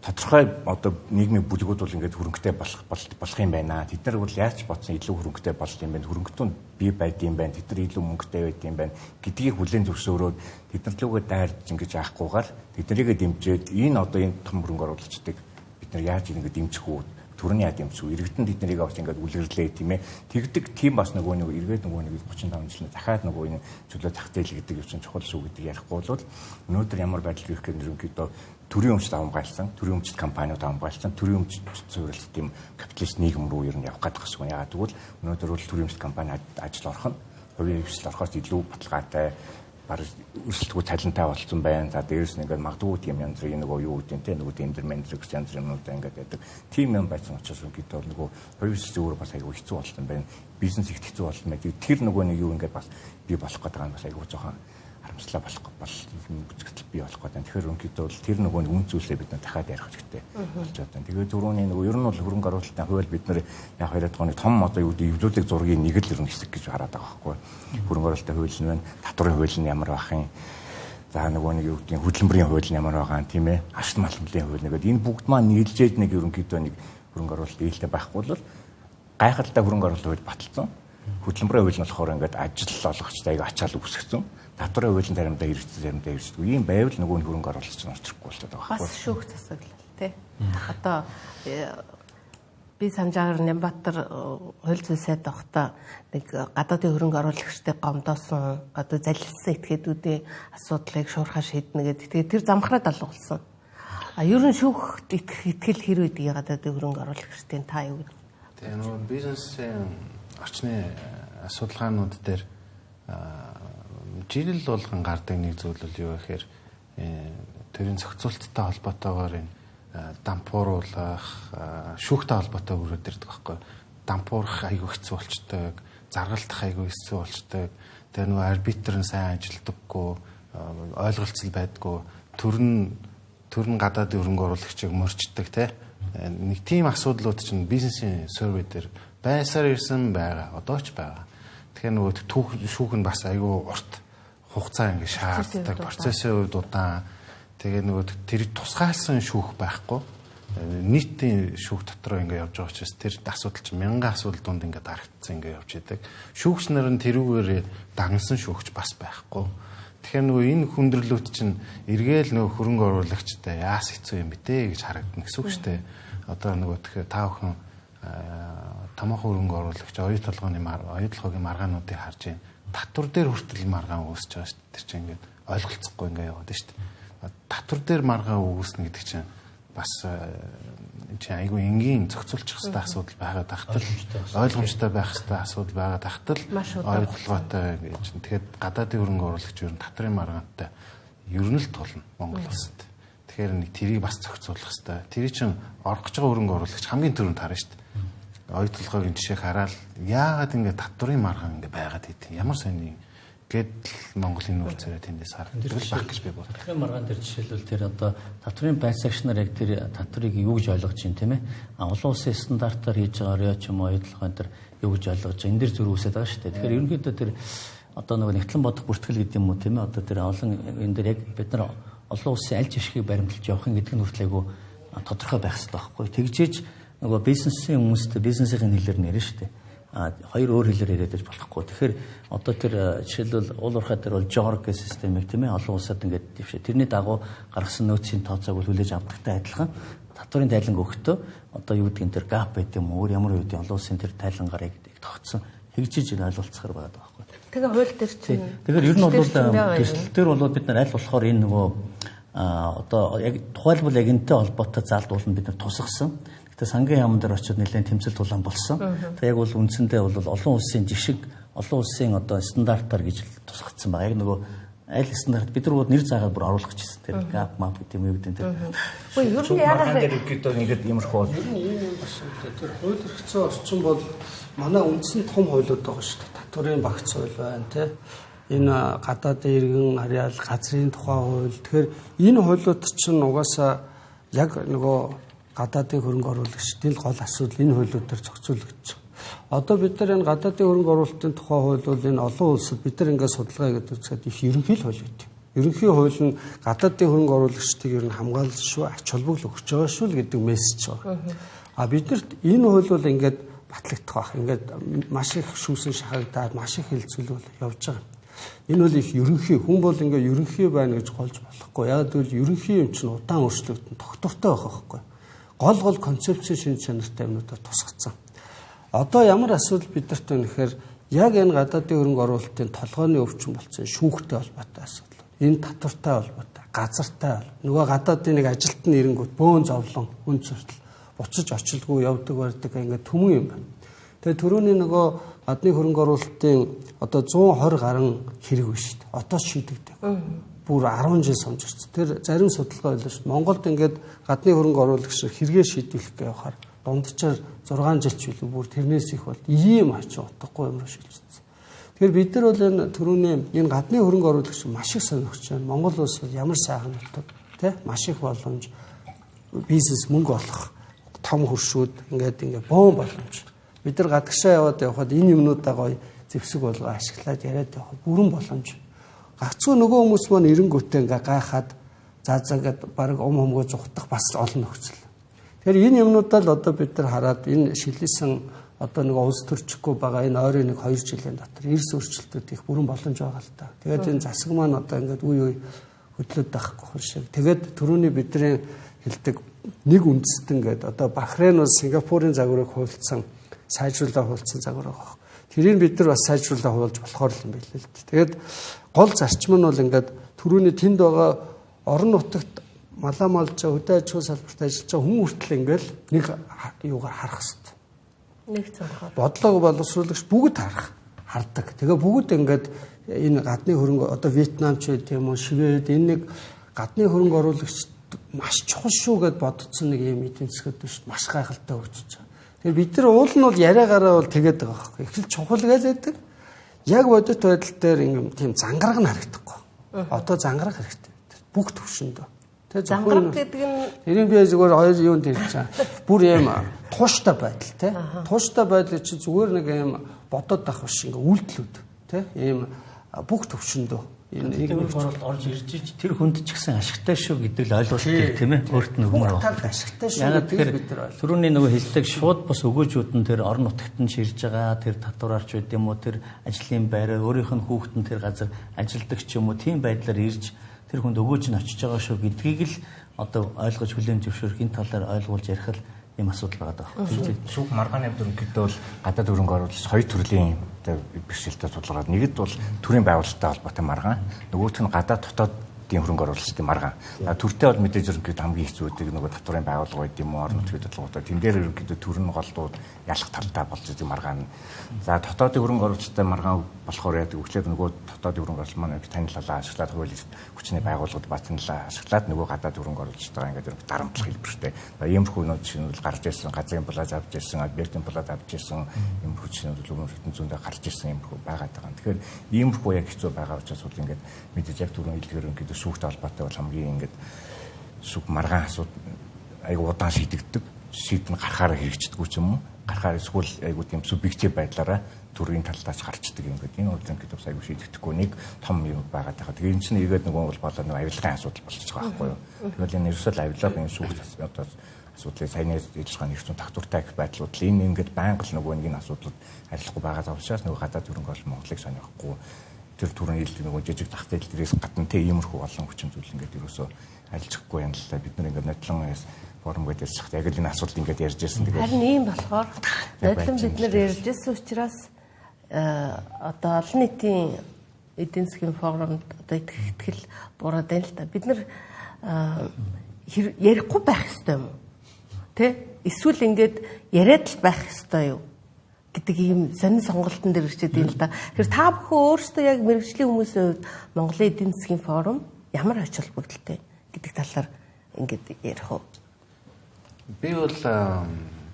тодорхой одоо нийгмийн бүлгүүд бол ингээд хөрөнгөтэй болох юм байна. Тэд нар бол яаж бодсон илүү хөрөнгөтэй болох юм байна. Хөрөнгөтөнд бий байд юм байна. Тэд нар илүү мөнгөтэй байд юм байна. Гэдгийг хүлээн зөвшөөрөөд тэд нар лүгээ дайрж ингэж яахгүйгээр тэднийг дэмжиж энэ одоо энэ том хөрөнгө оруулагчдыг бид нар яаж ингэж дэмжих үү? Төрний яд юмс үү? Иргэдэнд тэднийг бас ингэж үлгэрлээ тийм ээ. Тэгдэг тийм бас нөгөө нэг эргээд нөгөө нэг 35 жилийн дахиад нөгөө энэ чөлөө зах зээл гэдэг юм чинь чухал шүү гэдэг ярихгүй бол өнөөдөр ямар байдал ирэх гэх ерөнхийдөө төрийн өмчт хамгаалсан, төрийн өмчт компаниуд хамгаалсан, төрийн өмчт суурилт тийм капиталист нийгэм рүү ер нь явах гэдэг гэсэн. Яагаад гэвэл өнөөдөр бол төрийн өмчт компани ажил орох нь хувийн хвшил орохоос илүү баталгаатай, бараг өрсөлдөггүй цалинтай болсон байна. За дээрээс нь ингээд магадгүй тийм янз бүрийн нөгөө юу гэдэг нь те нөгөө тендер менежер гэсэн янз бүрийн юмнууд ингээд байдаг. Тийм юм байсан учраас гэдэг бол нөгөө хувийн хвшил зүгээр бас айгүй хэцүү болсон байна. Бизнес их хэцүү болсон байна. Тэр нөгөө нэг юу ингээд бас бий болох гэдэг нь бас айгүй жоохон харамслаа болох бүцгэл бий болох гэдэг. Тэгэхээр өнөөдөр бол тэр нөгөө үн зүйлээ бид нар дахиад ярих хэрэгтэй болж байна. Тэгээд түрүүний нөгөө ер нь бол хөрөнгө оруулалтын хууль бид нар яг 2000 оны том одоо юу гэдэг эвлүүлэг зургийн нэг л ер нь хэсэг гэж хараад байгаа байхгүй. Хөрөнгө оруулалтын хууль нь байна, татварын хууль нь ямар байх юм. За нөгөө нэг юу гэдэг хөдөлмөрийн хууль нь ямар байгаа юм тийм ээ. Ашиг малмлын хууль нэгэд энэ бүгд маань нийлжээд нэг ерөнхийдөө нэг хөрөнгө оруулалт ээлтэй байхгүй бол гайхалтай хөрөнгө оруулалт хууль баталсан. Хөдөлмөрийн хууль нь болохоор ингээд ажил олгогчдыг ачаал үсгэсэн. Татварын хуулийн заримдаа хэрэгждэг. Ийм байвал нөгөө нь хөрөнгө оруулалт чинь орчихгүй болчиход байгаа байхгүй. Бас шүүх засаглал тий. Одоо би Санжаагаар Нямбатар хууль зүйн сайд байхдаа нэг гадаадын хөрөнгө оруулагчдыг гомдоосон одоо залилсан этгээдүүдийн асуудлыг шуурхаа шийднэ гэдэг. Тэгээд тэр замхраад алгуулсан. Ер нь шүүхт итгэл хэр үйдэг гадаадын хөрөнгө оруулагчдын та юу гэдэг. Тэгээ нөгөө бизнесийн орчны судалгаанууд дээр жирэл болгон гардаг нэг зүйл бол юу гэхээр тэрийн зохицуулттай холбоотойгоор энэ дампууруулах, шүүхтэй холбоотой өрөөд ирдэг байхгүй. Дампуурах айгүй хэцүү болчтой, заргалтах айгүй хэцүү болчтой. Тэгээ нөгөө арбитр нь сайн ажилдаггүй, ойлголцол байдгүй, төр нь гадаадын хөрөнгө оруулагчийг мөрчдөг те. Нэг тийм асуудлууд чинь бизнесийн survey дээр байсаар ирсэн байгаа. Одоо ч байгаа. Тэгэхээр нөгөө шүүх нь бас айгүй урт хугацаа ингэ шаарддаг, процессын үед удаан. Тэгээ нөгөө тэр тусгаалсан шүүх байхгүй. Нийтийн шүүх дотроо ингэ явж байгаа учраас тэр асуудал чинь мянган асуудал донд ингэ дарагдсан ингэ явж идэг. Шүүгч нар нь тэрүүгээр дагнсан шүүгч бас байхгүй. Тэгэхээр нөгөө энэ хүндрэлүүд чинь эргээл нөгөө хөрөнгө оруулагчтай яас хэцүү юм битээ гэж харагдана гэсэн үг шүү дээ. Одоо нөгөө тэгэхээр та бүхэн томоохон хөрөнгө оруулагч оюутлогын маргаануудыг харж байна. Татвар дээр хүртэл маргаан үүсэж байгаа шүү дээ. Тэр чинь ингээд ойлголцохгүй ингээд яваад шүү дээ. Татвар дээр маргаан үүснэ гэдэг чинь бас чинь айгүй энгийн зохицуулчих хэвээр асуудал байгаад тахтал ойлгомжтой байх хэвээр асуудал байгаад тахтал ойлгоотой гэж. Тэгэхээр гадаадын хөрөнгө оруулагч ер нь татрын маргаантай ер нь л тулна Монгол улсад. Тэгэхээр нэг тэрийг бас зохицуулах хэвээр. Тэр чинь орох гэж байгаа хөрөнгө оруулагч хамгийн түрүүнд харна шүү дээ. Оюутлогын жишээг хараад яагаад ингэ татрын маргаан ингэ байгаад идэв. Ямар сони гэдэл Монголын нүүр царай тэндээс харагддаг байх гэж би боддог. Татрын маргаан дээр жишээлбэл тэр одоо татрын байцаагч нар яг тэр татрыг юу гэж ойлгож байна тийм ээ. Олон улсын стандартаар хийж байгаа рио ч юм уу оюутлогын тэр юу гэж ойлгож байгаа. Энэ дэр зүрх үүсэж байгаа шүү дээ. Тэгэхээр ерөнхийдөө тэр одоо нөгөө нэгтлэн бодох бүртгэл гэдэг юм уу тийм ээ. Одоо тэр олон энэ дээр яг бид нар олон улсын аль жишгийг баримталж явах гэдэг нь хүртэл айгүй тодорхой байх хэрэгтэй байхгүй. Тэгжээж нөгөө бизнесийн хүмүүстэй бизнесийн хэлээр нэрнэ шүү дээ. Хоёр өөр хэлээр яриад байж болохгүй. Тэгэхээр одоо тэр жишээлбэл уул уурхай дээр бол жорг гэх системийг тийм ээ олон улсад ингээд дэвшээ. Тэрний дагуу гаргасан нөөцийн тооцоог бол хүлээж авдагтай адилхан татварын тайлан өгөхдөө одоо юу гэдгийг тэр гап байт юм өөр ямар үед олон улсын тэр тайлан гарыг тогтсон хэгжиж ойлголцохоор байгаа байхгүй. Тэгээ хууль дээр чинь тэгэхээр ер нь бол гэрчлэл дээр бол бид нар аль болохоор энэ нөгөө одоо яг тухайлбал яг энэтэй холбоотой залдуулна бид нар тусгасан. Гэтэ сангийн яамн дээр очиод нэлээд тэмцэл тулаан болсон. Тэг яг бол үндсэндээ бол олон улсын жишг, олон улсын одоо стандартаар гэж тусгацсан байгаа. Яг нөгөө аль стандарт бид нар нэр заагаад бүр оруулах гэсэн тэр гап мап гэдэг юм үүдэн тэр. Үгүй ер нь яагаад ихэд ингээд иймэрхүү бол ер нь ийм бас тэр хууль хэрэгцээ орчин бол манай үндсэн том хуулиуд байгаа шүү дээ. Татварын багц хууль байна тий. Энэ гадаадын иргэн харьяал газрын тухай хууль. Тэгэхээр энэ хуулиуд чинь угаасаа яг нөгөө гадаадын хөрөнгө оруулагчдын гол асуудал энэ хуулиудаар зохицуулагдаж байгаа. Одоо бид нар энэ гадаадын хөрөнгө оруулалтын тухай хууль бол энэ олон улсад бид нар ингээд судалгаа гэдэг үзэхэд их ерөнхий хууль гэдэг. Ерөнхий хууль нь гадаадын хөрөнгө оруулагчдыг ер нь хамгаалж шүү, ач холбогдол өгч байгаа шүү л гэдэг мессеж байгаа. А биднэрт энэ хууль бол ингээд батлагдах байх. Ингээд маш их шүүсэн шахагдаад маш их хэлцүүлэл явж байгаа. Энэ бол их ерөнхий хүн бол ингээд ерөнхий байна гэж голж болохгүй. Яг л ерөнхий юм чинь удаан өөрчлөгдөн тогтвортой байх байхгүй. Гол концепцийн шинж чанартай юмнуудаар тусгацсан. Одоо ямар асуудал бидэрт байна гэхээр яг энэ гадаадын хөрөнгө оруулалтын толгойн өвчин болсон шүүхтэй холбоотой асуудал. Энэ татвартай холбоотой, газартай нөгөө гадаадын нэг ажилтны ирэнгүүт бөөн зовлон үн цэртэл буцаж очилгүй явдаг барьдаг ингээд түмэн юм байна. Тэгээ түрүүний нөгөө гадны хөрөнгө оруулалтын одоо 120 гаруй хэрэг биш шүү дээ. Одоо шийдэгдэг. Бүр 10 жил сомжирч. Тэр зарим судалгаа байлаа шүү. Монголд ингээд гадны хөрөнгө оруулагч хэрэгээ шийдвэрлэх гэж явахаар дундчаар 6 жил ч билүү бүр тэрнээс их бол ийм ач утгагүй юм шилжсэн. Тэгэхээр бид нар бол энэ түрүүний энэ гадны хөрөнгө оруулагч маш их сонирхож байна. Монгол улс бол ямар сайхан нутаг тий маш их боломж бизнес мөнгө олох том хөршүүд ингээд боон боломж. Бид нар гадагшаа явахад энэ юмнуудаа гоё зэвсэг болгоо ашиглаад яриад явах бүрэн боломж. Гагцгүй нөгөө хүмүүс маань эренгүүтээ ингээ гайхаад заазаагаад баг өмгөө зүхтах бас олон нөхцөл. Тэгэхээр энэ юмнуудаа л одоо бид нар хараад энэ шилжсэн одоо нэг улс төрчихгүй байгаа энэ ойрын нэг 2 жилийн дотор эрс өөрчлөлтүүд их бүрэн боломж байгаа л та. Тэгээд энэ засаг маань одоо ингээд үе хөдлөд байхгүй шиг. Тэгээд түрүүний бидний хэлдэг нэг үндэстэн гэдэг одоо Бахрейн бол Сингапурын загварыг хуваалцсан сайжруулах хуваалцсан загвар байгаа. Тэрийг бид нар бас сайжруулах хуваалж болохоор юм байл л дээ. Тэгээд гол зарчим нь бол ингээд түрүүний тэнд байгаа орон нутагт малаа малж өдөө аж ахуйн салбарт ажиллаж байгаа хүн хүртэл ингээд нэг юугаар харах хэрэгтэй. Нэг цонхоор. Бодлого боловсруулагч бүгд хардаг. Тэгээ бүгд ингээд энэ гадны хөрөнгө одоо Вьетнам ч тийм үү Швед энэ нэг гадны хөрөнгө оруулагч маш чухал шүү гэд бодсон нэг юм эдийн засгад биш маш гайхалтай хөгжиж байгаа. Тэгэхээр бид нар уул нь бол яриагаараа бол тэгээд байгаа байхгүй. Эхлэл чухал гэлээдэг. Яг бодит байдал дээр юм тийм зангараг нь харагдахгүй. Одоо зангараг хэрэгтэй бид. Бүх төвшөндөө. Тэгээд зангараг гэдэг нь тэрийн би зүгээр хоёр юунд ирж байгаа. Бүр юм тууштай байдал тий. Тууштай байдал чи зүгээр нэг юм бодоод авах биш ингээ үйлдэлүүд тий. Ийм бүх төвшөндөө нэг оролт орж ирж ич тэр хүнд ч гэсэн ашигтай шүү гэдэг л ойлголт тийм ээ өөрт нь humor тал ашигтай шүү гэдэг бид нар түрүүний нөгөө хэлдэг шууд бас өгөөжүүд нь тэр орон нутагт нь ширж байгаа тэр татвараарч байд юм уу тэр ажлын байр өөрийнх нь хүүхэд нь тэр газар ажилдаг ч юм уу тийм байдлаар ирж тэр хүнд өгөөж нь очиж байгаа шүү гэдгийг л одоо ойлгож хүлээн зөвшөөрөх энэ талаар ойлгуулж ярих л юм асуудал байгаа даа. Шүүх маргааны ерөнхийдөө бол гадаад хөрөнгө оруулалт хоёр төрлийн бэрхшээлтэй судалгаад нэгэд бол төрийн байгууллагатай холбоотой маргаан нөгөөх нь гадаад дотоодын хөрөнгө оруулалтын маргаан. Төртэй бол мэдээж ерөнхийдөө хамгийн хэцүүдэг нөгөө татварын байгууллага байд юм уу орон нутгийн бодлоготой тэн дээр ерөнхийдөө төр нь голдууд ялах талтай болж байгаа маргаан. За дотоодын хөрөнгө оруулалттай маргаан болохоор яадаг өглөөд нөгөө дотоодын хөрөнгө оруулалт маань танилцуулаа ашиглаад хуулийг хүчний байгууллагууд батналаа ашиглаад нөгөө гадаад хөрөнгө оруулалтаа ингээд дарамтлах хэлбэртэй. Иймэрхүү нүүд шинжлэл гарч ирсэн газрын булаа авч ирсэн объектын булаа авч ирсэн иймэрхүү шинжлэл өмнө хэдэн зүүндээ гарч ирсэн иймэрхүү байгаад байгаа. Тэгэхээр иймэрхүү яг хэцүү байгаа учраас бол ингээд мэдээж яг түрүүн хэлдгээр ингээд сүүхтэй холбоотой бол хамгийн ингээд сүг маргаан асууд айгу удаан шийдэгддэг. Шийдэн гарахаараа хэрэгждэггүй ч юм уу. Гарахаар эсвэл айгу тийм субъектив байдлаараа төрийн талдаас гарчдаг юм гэдэг. Энэ бол ингээд бас айгу шийдэгдэхгүй нэг том юм байгаад байгаа. Тэгээ энэ чинь игээд нөгөө бол болоо нэг авилгын асуудал болчихж байгаа байхгүй юу. Тэгвэл энэ ерөөсөө авилга энэ сүгт одоо асуудлыг саяны ажиллагааны хэрэгцээ татвартай байдлууд л энэ ингээд байнга л нөгөө нэг энэ асуудлууд арилахгүй байгаа учраас нөгөө гадаад хөрөнгө оруулалт Монголыг сонихгүй тэр түрүүний хэлдэг нөгөө жижиг зах зээл дээрээс гадна тэ иймэрхүү олон хүчин зүйл ингээд ерөөсөө арилжахгүй юм л та бид нар ингээд нодлон форум гэдэг ярьж яг л энэ асуудал ингээд ярьж ирсэн. Тэгээд харин ийм болохоор нодлон бид нар ярьж ирсэн учраас одоо олон нийтийн эдийн засгийн форумд одоо итгэл буруу байна л та. Бид нар ярихгүй байх ёстой юм уу? Тэ? Эсвэл ингээд яриад л байх ёстой юу? Гэдэг ийм сонин сонголтын дээр ирчээд юм л да. Тэгэхээр та бүхэн өөрсдөө яг мэргэжлийн хүмүүсийн хувьд Монголын эдийн засгийн форум ямар ач холбогдолтой гэдэг талаар ингээд ярих уу? Би бол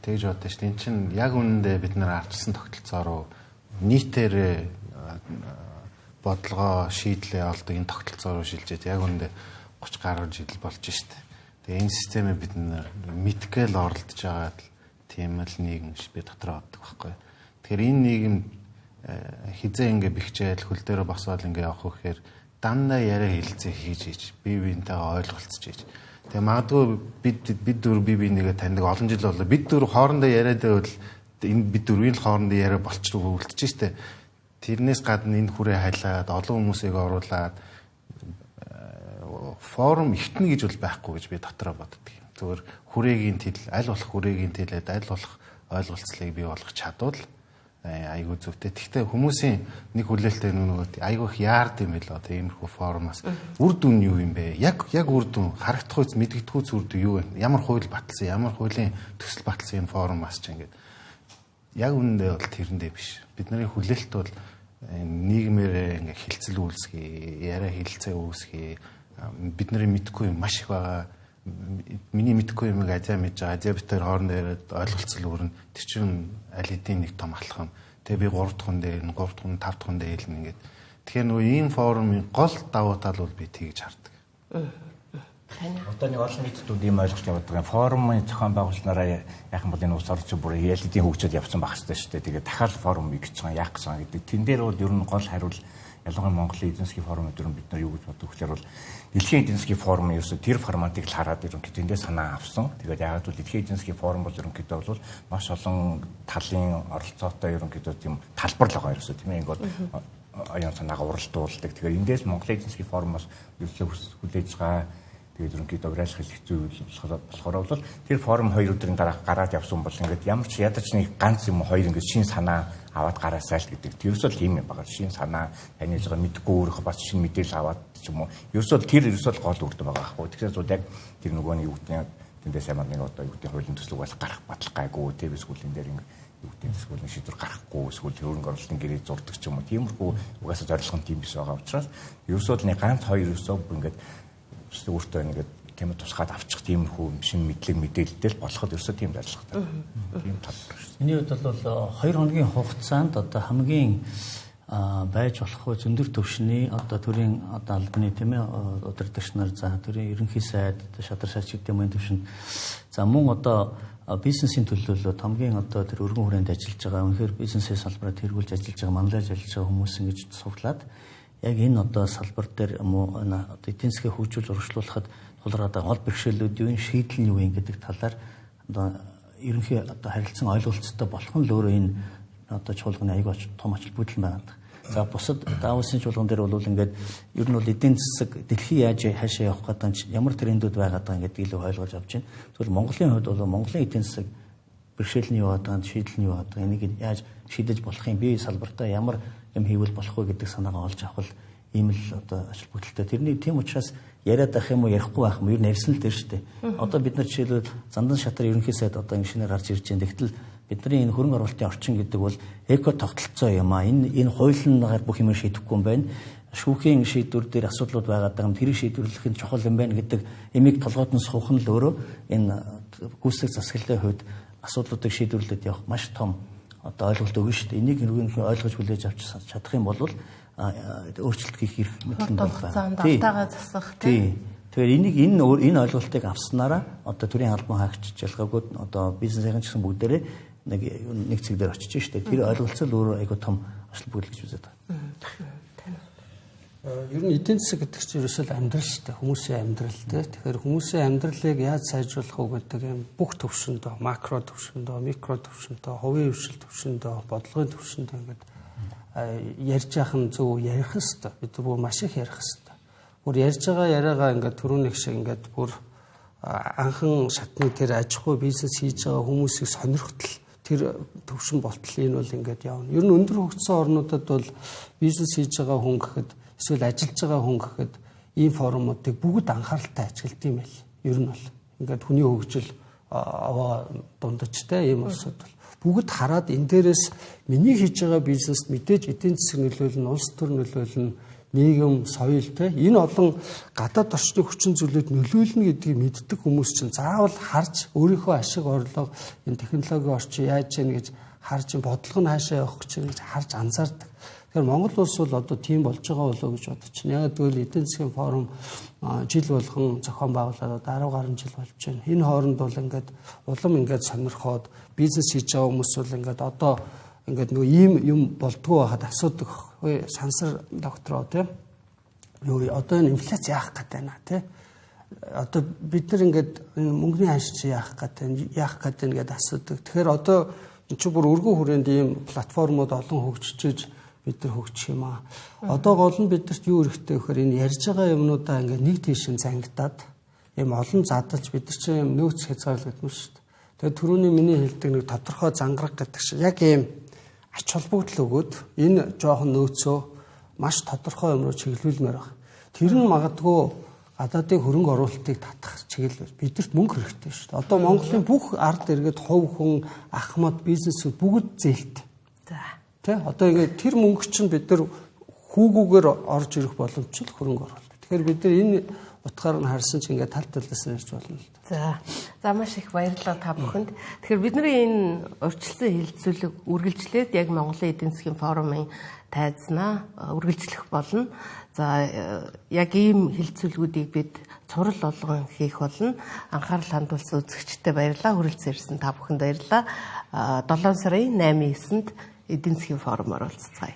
тэгж бодсон шүү дээ. Энд чинь яг үнэндээ бид нар арчилсан тогтолцоороо нийтээр бодлогоо шийдлээ олдог энэ тогтолцоороо шилжээд яг үнэндээ 30 гаруй жил болж шүү дээ. Тэгээ энэ системээ бид нар мэдгээл оролдож байгаа тийм л нийгэм би дотроо боддог байхгүй. Тэгэхээр энэ нийгэм хизээ ингээ бэхжээл хөл дээрээ босоод ингээ явах гэхээр дандаа яриа хэлцээ хийж бие биентэйгээ ойлголцож хийж. Тэгээ магадгүй бид дөрөв бие бинийгээ таньдаг олон жил боллоо. Бид дөрөв хоорондоо яриад байвал энэ бид дөрвийн л хоорондоо яриа болчихроо үлдчихэж штэ. Тэрнээс гадна энэ хүрээ хайлаад олон хүмүүсийг оруулаад форум ихтэн гэж бол байхгүй гэж би дотроо боддог юм. Зөвхөн хүрээгийн тэл аль болох хүрээгийн тэлээд аль болох ойлголцлыг бий болгох чадвал айгүй зөвтэй. Гэхдээ хүмүүсийн нэг хүлээлттэй нөгөө айгүй их яард юм билээ. Одоо иймэрхүү форумаас үр дүн юу юм бэ? Яг үр дүн харагдах үс мэдэгдэхүүц үр дүн юу вэ? Ямар хууль баталсан, ямар хуулийн төсөл баталсан энэ форумаас ч ингээд яг үнэндээ бол тэрэндээ биш. Бидний хүлээлт бол нийгмээр ингээ хилцэл үүсгэе, яриа хилцээ үүсгэе. Бидний мэдхгүй юм маш их байгаа. Миний мэдхгүй юмыг Азиа мэдж байгаа. Азиа битэр хоорондоо яриад ойлголцол өрнө. Тэр чинь аль хэдийн нэг том алхам. Тэгээ би 3 дахь хүн дээр, 3 дахь хүн, 5 дахь хүн дээр хэлнэ ингээд. Тэгэхээр нөгөө ийм форумын гол давуу тал бол би тэгж хардаг. Одоо нэг олон нийтэд ийм ойлголт явуулдаг. Форумын зохион байгуулалтнаараа яахан бол энэ улс орчин бүр ялдын хөгжөд явсан байх хэрэгтэй шүү дээ. Тэгээ дахиад форум гэж байгаа яах гэсэн гэдэг. Тэн дээр бол ер нь гол хариул ялангуяа Монголын эдийн засгийн форумд ер нь бид нар юу гэж боддог вэ? Бол дэлхийн эдийн засгийн форум ерөөсө тэр форматыг л хараад ерөнхийдөө тэндээ санаа авсан. Тэгээд яагаад бол дэлхийн эдийн засгийн форум бол ерөнхийдөө бол маш олон талын оролцоотой ерөнхийдөө тийм талбар л байгаа ерөөсө тийм ээ. Ингээд аян санаагаа уралдуулдаг. Тэгээд эндээс Монголын эдийн засгийн форумоос ерөөсө хүлээж байгаа. Тэгээд ерөнхийдөө урайлах хэцүү болохоор бол тэр форум 2 өдрийн дараа гараад явсан бол ингээд ямар ч ядаж нэг ганц юм хоёр ингээд шин санаа аваад гараасаа л гэдэг. Ерөөсөө л ийм юм байгаа. Шин санаа таньж байгаа мэдгүй өөрөө бас шин мэдээлэл аваад ч юм уу. Ерөөсөө тэр ерөөсөө гол үрдэ байгаа байхгүй. Тэгэхээр зөв яг тэр нөгөө нэг юу гэдэг тэндээс ямар нэг одоо юу гэдэг хуулийн төслөг бас гарах батлах гайгүй тийм эсвэл энэ дээр эсвэл нэг шийдвэр гаргахгүй эсвэл хөрөнгө оруулалтын гэрээ зурдаг ч юм уу. Тиймэрхүү угаасаа зорилго нь тийм биш байгаа учраас ерөөсөө л нэг ганц хоёр ерөөсөө ингээд өөртөө ингээд тийм тусгаад авчих тиймэрхүү шинэ мэдлэг мэдээлэлтэй л болоход ерөөсөө тийм зорилготой. Тийм талбар шүү. Миний хувьд бол 2 хоногийн хугацаанд одоо хамгийн байж болох зөндөр төвшний одоо төрийн одоо албаны тийм ээ удирдагч нар за төрийн ерөнхий сайд шадар шаач гэдэг юм төвшөнд за мөн одоо бизнесийн төлөөлөлөд хамгийн одоо тэр өргөн хүрээнд ажиллаж байгаа үнэхээр бизнесээс салбараа тэргүүлж ажиллаж байгаа манлайлж ажиллаж байгаа хүмүүс ингэж суглаад яг энэ одоо салбар дээр муу одоо эдийн засгийг хөгжүүлж урагшлуулахад тулгараад байгаа гол бэрхшээлүүд юу вэ шийдэл нь юу вэ гэдэг талаар одоо ерөнхий одоо харилцан ойлголцтой болох нь л өөрөө энэ одоо чуулганы аягүй том ач холбогдол байна. За бусад Давосын чуулган дээр бол ингээд ер нь бол эдийн засаг дэлхий яаж хаашаа явах гэдэг нь ямар трендүүд байгаад байгаа гэдэг илүү ойлгож авч байна. Тэгвэл Монголын хувьд бол Монголын эдийн засаг бэрхшээл нь юу байгаа, шийдэл нь юу байгаа, энийг яаж шийдэж болох юм, бие салбартаа ямар юм хийвэл болох вэ гэдэг санаагаа олж авах ийм л одоо ач холбогдолтой. Тэрний тийм учраас яриад ах юм уу, ярихгүй байх юм, ер нь ярьсан л дээр шүү дээ. Одоо бид нар жишээлбэл Зандан шатар ерөнхий сайд одоо шинээр гарч ирж байна. Тэгтэл бидний энэ хөрөнгө оруулалтын орчин гэдэг бол эко тогтолцоо юм аа. Энэ хуулигаар бүх юм шийдэхгүй юм байна. Шүүхийн шийдвэр дээр асуудлууд байгаад байгаа юм. Тэрийг шийдвэрлэх нь чухал юм байна гэдэг эмийг толгойд нь суух нь л өөрөө энэ гүйцэтгэх засаглалын хувьд асуудлуудыг шийдвэрлээд явах маш том одоо ойлголт өгнө шүү дээ. Энийг хэрэгэн ойлгож хүлээж авч чадах юм бол өөрчлөлт хийх эрх мэдэл нь байна. Даатайгаа засах тийм. Тэгэхээр энэ ойлголтыг авснараа одоо төрийн албан хаагч жалгаагүй одоо бизнесийн ч гэсэн бүгдээрээ нэг цэг дээр очиж штэ. Тэр ойлголцол өөрөө айгүй том ач холбогдол гэж үздэг. Ер нь эдийн засаг гэдэг чинь ерөөсөө амьдрал штэ. Хүмүүсийн амьдрал те. Тэгэхээр хүмүүсийн амьдралыг яаж сайжруулах вэ гэдэг юм бүх төвшөндөө, макро төвшөндөө, микро төвшөндөө, хувийн хвшил төвшөндөө, бодлогын төвшөндөө ингээд ярьж яах нь зөв ярих хэвээр. Бид бүр маш их ярих хэвээр. Бүр ярьж байгаа яриагаа ингээд түрүүнийх шиг ингээд бүр анхан шатны тэр аж ахуй бизнес хийж байгаа хүмүүсийг сонирхтол тэр төвшин болтол энэ бол ингээд явна. Ер нь өндөр хөгжсөн орнуудад бол бизнес хийж байгаа хүн гэхэд эсвэл ажиллаж байгаа хүн гэхэд ийм форумуудыг бүгд анхааралтай ажигладаг юм байл. Ер нь бол ингээд хүний хөгжил аваа дундачтай ийм улсууд бол бүгд хараад энэ дээрээс миний хийж байгаа бизнест мэдээж эдийн засаг нөлөөлнө, улс төр нөлөөлнө, нийгэм, соёл те энэ олон гадаад орчны хүчин зүйлүүд нөлөөлнө гэдгийг мэддэг хүмүүс чинь заавал харж өөрийнхөө ашиг орлого энэ технологийн орчин яаж яах гэж харж бодлого нь хаашаа явах гэж харж анзаардаг. Тэгэхээр Монгол улс бол одоо тийм болж байгаа болоо гэж бодож байна. Яг тэгвэл эдийн засгийн форум жил болгон зохион байгуулаад 10 гаруй жил болж байна. Энэ хооронд бол ингээд улам ингээд сонирхоод бизнес хийж байгаа хүмүүс бол ингээд одоо ингээд нөгөө ийм юм болдгоо байхад асуудаг хөөе сансар доктороо тийм юу одоо энэ инфляц яах гэдэг байна тийм одоо бид нар ингээд мөнгөний ханшиж яах гэдэг ингээд асуудаг. Тэгэхээр одоо энэ ч бүр өргөн хүрээнд ийм платформуд олон хөгжиж бид нар хөгжих юм аа. Одоо гол нь бидэрт юу хэрэгтэй вэ гэхээр энэ ярьж байгаа юмнуудаа ингээд нэг тийш зангидаад ийм олон задалж бид нар чинь юм нөөц хязгаарлагдсан шүү дээ. Тэгээд түрүүний миний хэлдэг нэг тодорхой зангараг гэдэг шиг яг ийм ач холбогдол өгөөд энэ жоохон нөөцөө маш тодорхой юм руу чиглүүлмээр байна. Тэр нь магадгүй гадаадын хөрөнгө оруулалтыг татах чиглэл бидэрт мөнгө хэрэгтэй шүү дээ. Одоо Монголын бүх ард иргэд хувь хүн, ахмад, бизнесүүд бүгд зээлтэй. За. Тэ одоо ингээд тэр мөнгө чинь бид нар хүүгүүгээр орж ирэх боломжтой хөрөнгө оруулалт. Тэгэхээр бид нар энэ утгаар нь харсан чинь ингээд тал талаас нь ярьж болно л дээ. За маш их баярлалаа та бүхэнд. Тэгэхээр бидний энэ урьдчилсан хэлэлцүүлэг үргэлжлээд яг Монголын эдийн засгийн форумын тайзнаа үргэлжлэх болно. За яг ийм хэлэлцүүлгүүдийг бид цурал болгон хийх болно. Анхаарал хандуулсан үзэгчдэд баярлалаа. Хүрэлцэн ирсэн та бүхэнд баярлалаа. 7 сарын 8-9-нд эдийн засгийн форумаар уулзцгаая.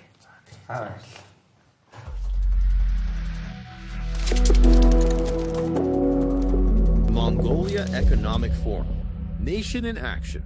Mongolia Economic Forum. Nation in Action.